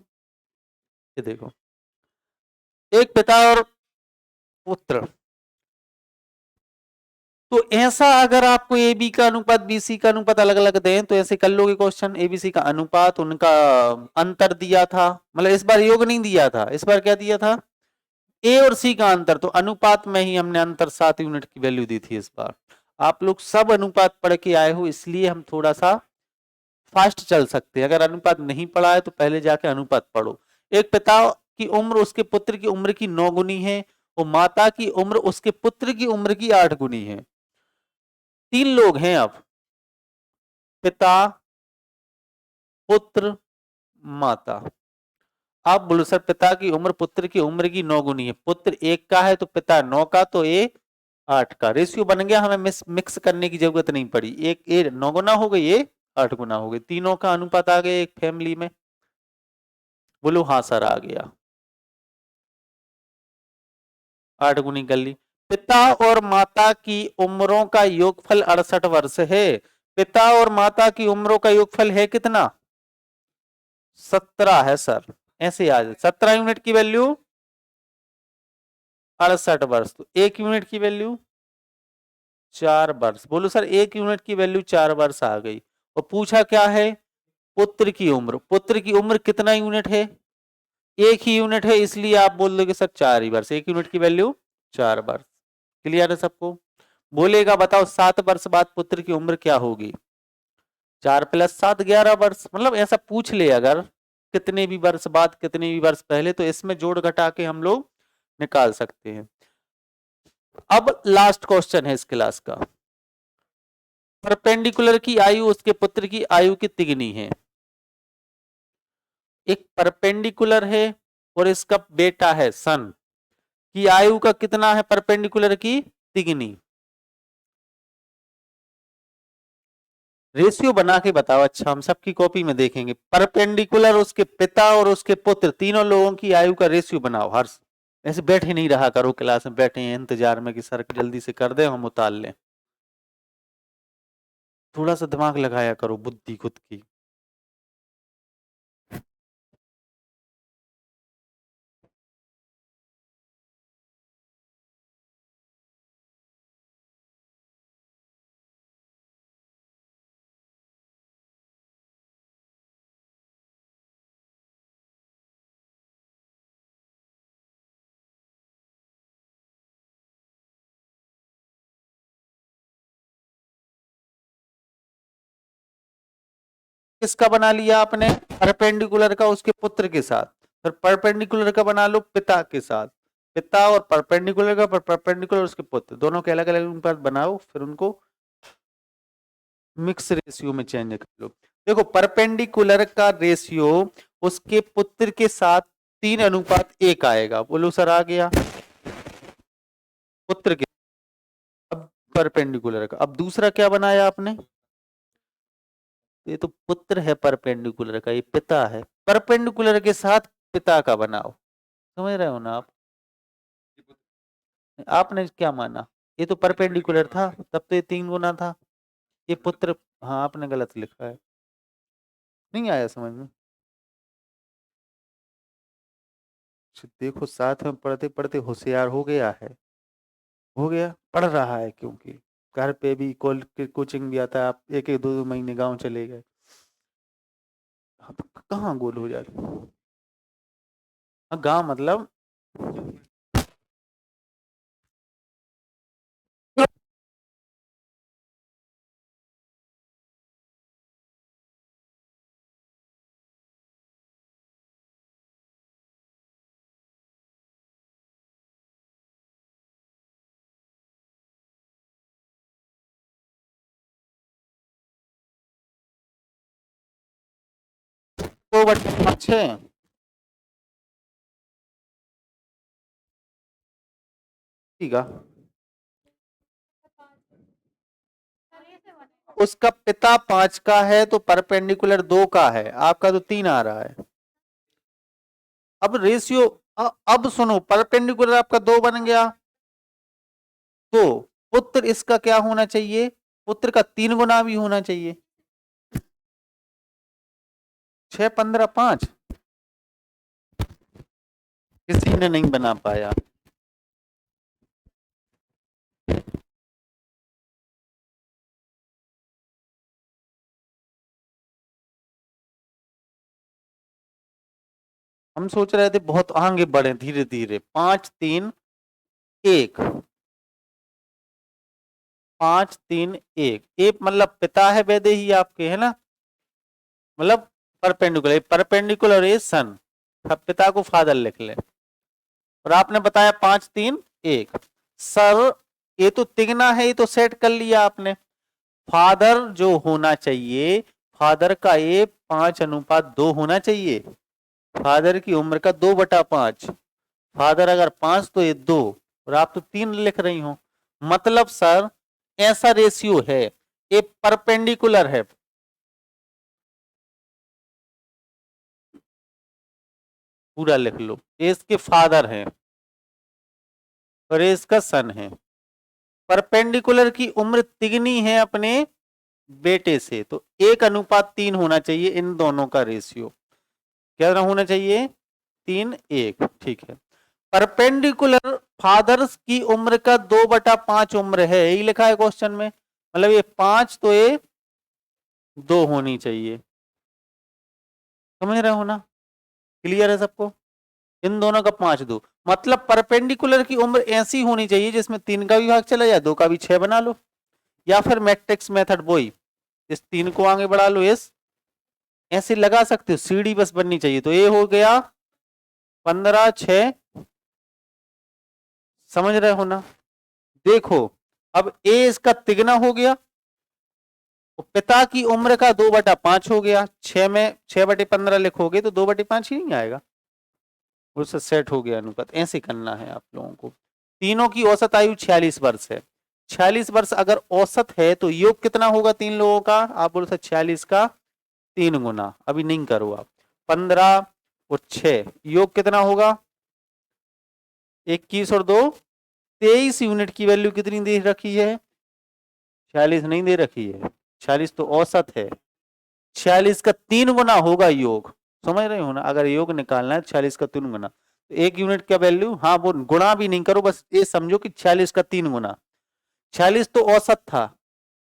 ये देखो, एक पिता और पुत्र। तो ऐसा अगर आपको ए बी का अनुपात बी सी का अनुपात अलग अलग दें तो ऐसे कर लोगे क्वेश्चन। ए बी सी का अनुपात, उनका अंतर दिया था, मतलब इस बार योग नहीं दिया था, इस बार क्या दिया था? ए और सी का अंतर। तो अनुपात में ही हमने अंतर 7 यूनिट की वैल्यू दी थी इस बार। आप लोग सब अनुपात पढ़ के आए हो, इसलिए हम थोड़ा सा फास्ट चल सकते हैं। अगर अनुपात नहीं पढ़ा है तो पहले जाके अनुपात पढ़ो। एक पिता की उम्र उसके पुत्र की उम्र की 9 गुनी है और माता की उम्र उसके पुत्र की उम्र की 8 गुनी है। 3 लोग हैं अब, पिता, पुत्र, माता। आप बोलो सर पिता की उम्र पुत्र की उम्र की 9 गुनी है, पुत्र 1 का है तो पिता 9 का, तो ए 8 का रेशियो बन गया। हमें मिक्स करने की जरूरत नहीं पड़ी। एक ए 9 गुना हो गई, ये 8 गुना हो गई, तीनों का अनुपात आ गया एक फैमिली में। बोलो हाँ सर आ गया, 8 गुनी कर ली। पिता और माता की उम्रों का योगफल 68 वर्ष है। पिता और माता की उम्रों का योगफल है कितना? 17 है सर। ऐसे आ जाए 17 यूनिट की वैल्यू 68 वर्ष, तो 1 यूनिट की वैल्यू 4 वर्ष। बोलो सर 1 यूनिट की वैल्यू 4 वर्ष आ गई। और पूछा क्या है? पुत्र की उम्र। पुत्र की उम्र कितना यूनिट है? 1 ही यूनिट है, इसलिए आप बोल दोगे सर 4 ही वर्ष। 1 यूनिट की वैल्यू 4 वर्ष। क्लियर है सबको? बोलेगा बताओ 7 वर्ष बाद पुत्र की उम्र क्या होगी? 4 + 7 11 वर्ष। मतलब ऐसा पूछ ले अगर कितने भी वर्ष बाद कितने भी वर्ष पहले, तो इसमें जोड़ घटा के हम लोग निकाल सकते हैं। अब लास्ट क्वेश्चन है इस क्लास का। परपेंडिकुलर की आयु उसके पुत्र की आयु की तिगनी है। एक परपेंडिकुलर है और इसका बेटा है सन, की आयु का कितना है परपेंडिकुलर की तिगनी? रेशियो बना के बताओ। अच्छा हम सबकी कॉपी में देखेंगे। परपेंडिकुलर उसके पिता और उसके पुत्र तीनों लोगों की आयु का रेशियो बनाओ। हर्ष ऐसे बैठे नहीं रहा करो क्लास में, बैठे हैं इंतजार में कि सर जल्दी से कर दे हम उतार लें। थोड़ा सा दिमाग लगाया करो, बुद्धि खुद की। किसका बना लिया आपने? परपेंडिकुलर का उसके पुत्र के साथ। फिर परपेंडिकुलर का बना लो पिता के साथ। पिता और परपेंडिकुलर का, परपेंडिकुलर उसके पुत्र, दोनों के अलग अलग अनुपात बनाओ, फिर उनको मिक्स रेशियो में चेंज कर लो। देखो परपेंडिकुलर का रेशियो उसके पुत्र के साथ 3:1 आएगा। बोलो सर आ गया पुत्र के। अब परपेंडिकुलर का, अब दूसरा क्या बनाया आपने? ये तो पुत्र है परपेंडिकुलर का, ये पिता है। परपेंडिकुलर के साथ पिता का बनाओ। समझ रहे हो ना आप? आपने क्या माना? ये तो परपेंडिकुलर था, तब तो ये 3 गुना था। ये पुत्र, हाँ आपने गलत लिखा है। नहीं आया समझ में? देखो साथ में पढ़ते पढ़ते होशियार हो गया है। हो गया, पढ़ रहा है, क्योंकि घर पे भी कोचिंग भी आता है। आप एक एक दो दो महीने गांव चले गए, हाँ, तो कहाँ गोल हो जाते? हाँ गांव मतलब तो बट अच्छे। ठीक है, उसका पिता 5 का है तो परपेंडिकुलर 2 का है, आपका तो 3 आ रहा है। अब रेशियो, अब सुनो, परपेंडिकुलर आपका 2 बन गया, तो पुत्र इसका क्या होना चाहिए? पुत्र का 3 गुना भी होना चाहिए। 6 15 5 किसी ने नहीं बना पाया। हम सोच रहे थे बहुत आगे बढ़े धीरे धीरे। 5 3 1 5 3 1। ए मतलब पिता है वैदेही आपके, है ना, मतलब परपेंडिकुलर, परपेंडिकुलर ए सन, पिता को फादर लिख ले। और आपने बताया 5 3 1। सर ये तो तिगना है, ये तो सेट कर लिया आपने। फादर जो होना चाहिए, फादर का ये 5:2 होना चाहिए। फादर की उम्र का 2/5। फादर अगर 5 तो ये 2, और आप तो 3 लिख रही हो। मतलब सर ऐसा रेशियो है, ये परपेंडिकुलर है। पूरा लिख लो, ये इसके फादर हैं और ये इसका सन है। परपेंडिकुलर की उम्र तिगनी है अपने बेटे से, तो 1:3 होना चाहिए इन दोनों का रेशियो। क्या होना चाहिए? 3 1। ठीक है। परपेंडिकुलर फादर्स की उम्र का 2/5 उम्र है, यही लिखा है क्वेश्चन में। मतलब ये 5 तो ये 2 होनी चाहिए। समझ रहे हो ना? क्लियर है सबको? इन दोनों का 5 2, मतलब परपेंडिकुलर की उम्र ऐसी होनी चाहिए जिसमें 3 का भी भाग चला जाए, 2 का भी 6 बना लो, या फिर मैट्रिक्स मेथड वही, इस 3 को आगे बढ़ा लो, इस ऐसे लगा सकते हो, सीढ़ी बस बननी चाहिए। तो ये हो गया 15 6। समझ रहे हो ना? देखो अब ए इसका तिगना हो गया, तो पिता की उम्र का 2/5 हो गया। 6 में 6/15 लिखोगे तो 2/5 ही नहीं आएगा, उससे सेट हो गया अनुपात। ऐसे करना है आप लोगों को। तीनों की औसत आयु 46 वर्ष है। 46 वर्ष अगर औसत है तो योग कितना होगा तीन लोगों का? आप बोलो सर 46 का 3 गुना। अभी नहीं करो आप। 15 और 6 योग कितना होगा? 21 और 2 23 यूनिट की वैल्यू कितनी दे रखी है? 46 नहीं दे रखी है, 46 तो औसत है। 46 का 3 गुना होगा योग। समझ रहे हो ना? अगर योग निकालना है 46 का 3 गुना, तो 1 यूनिट का वैल्यू, हाँ वो गुणा भी नहीं करो, बस ये समझो कि 46 का 3 गुना। 46 तो औसत था,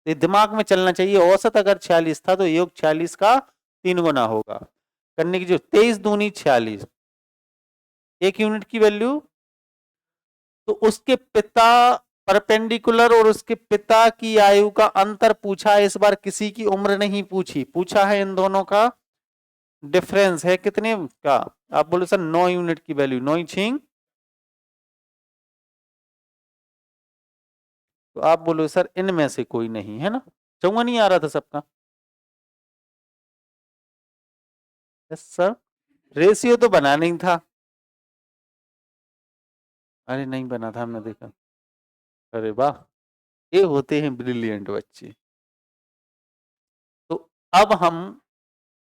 ये दिमाग में चलना चाहिए। औसत अगर 46 था तो योग 46 का 3 गुना होगा। करने की जो 23 दूनी 46, 1 यूनिट की वैल्यू। तो उसके पिता परपेंडिकुलर और उसके पिता की आयु का अंतर पूछा है। इस बार किसी की उम्र नहीं पूछी, पूछा है इन दोनों का डिफरेंस है कितने का। आप बोलो सर 9 यूनिट की वैल्यू, 9 छिंग। तो आप बोलो सर इनमें से कोई नहीं है ना, चौवा नहीं आ रहा था सबका। यस सर, रेशियो तो बना नहीं था। अरे नहीं बना था, हमने देखा। अरे वाह, ये होते हैं ब्रिलियंट बच्चे। तो अब हम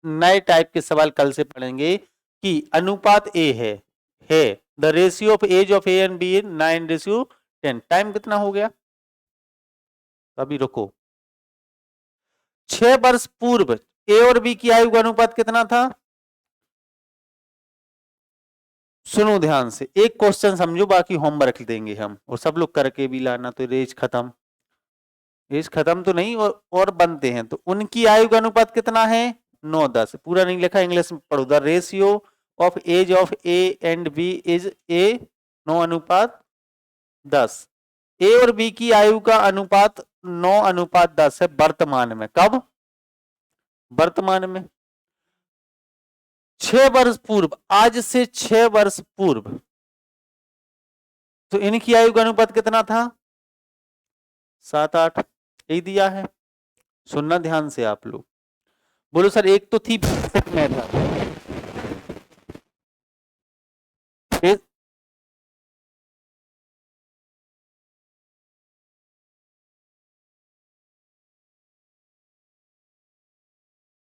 नए टाइप के सवाल कल से पढ़ेंगे कि अनुपात ए है the ratio of age of A and B in 9:10। Time कितना हो गया? अभी रुको। 6 वर्ष पूर्व ए और बी की आयु का अनुपात कितना था? सुनो ध्यान से, एक क्वेश्चन समझो, बाकी होमवर्क देंगे हम, और सब लोग करके भी लाना। तो रेज खत्म, एज खत्म तो नहीं, और बनते हैं। तो उनकी आयु का अनुपात कितना है? 9:10। पूरा नहीं लिखा, इंग्लिश में पढ़ो। The ratio of age of A and B is A 9:10। A और बी की आयु का अनुपात 9:10 है वर्तमान में। कब? वर्तमान में। 6 वर्ष पूर्व, आज से 6 वर्ष पूर्व, तो इनकी आयु का अनुपात कितना था? 7 8। यही दिया है, सुनना ध्यान से आप लोग। बोलो सर एक तो थी बेसिक मेथड,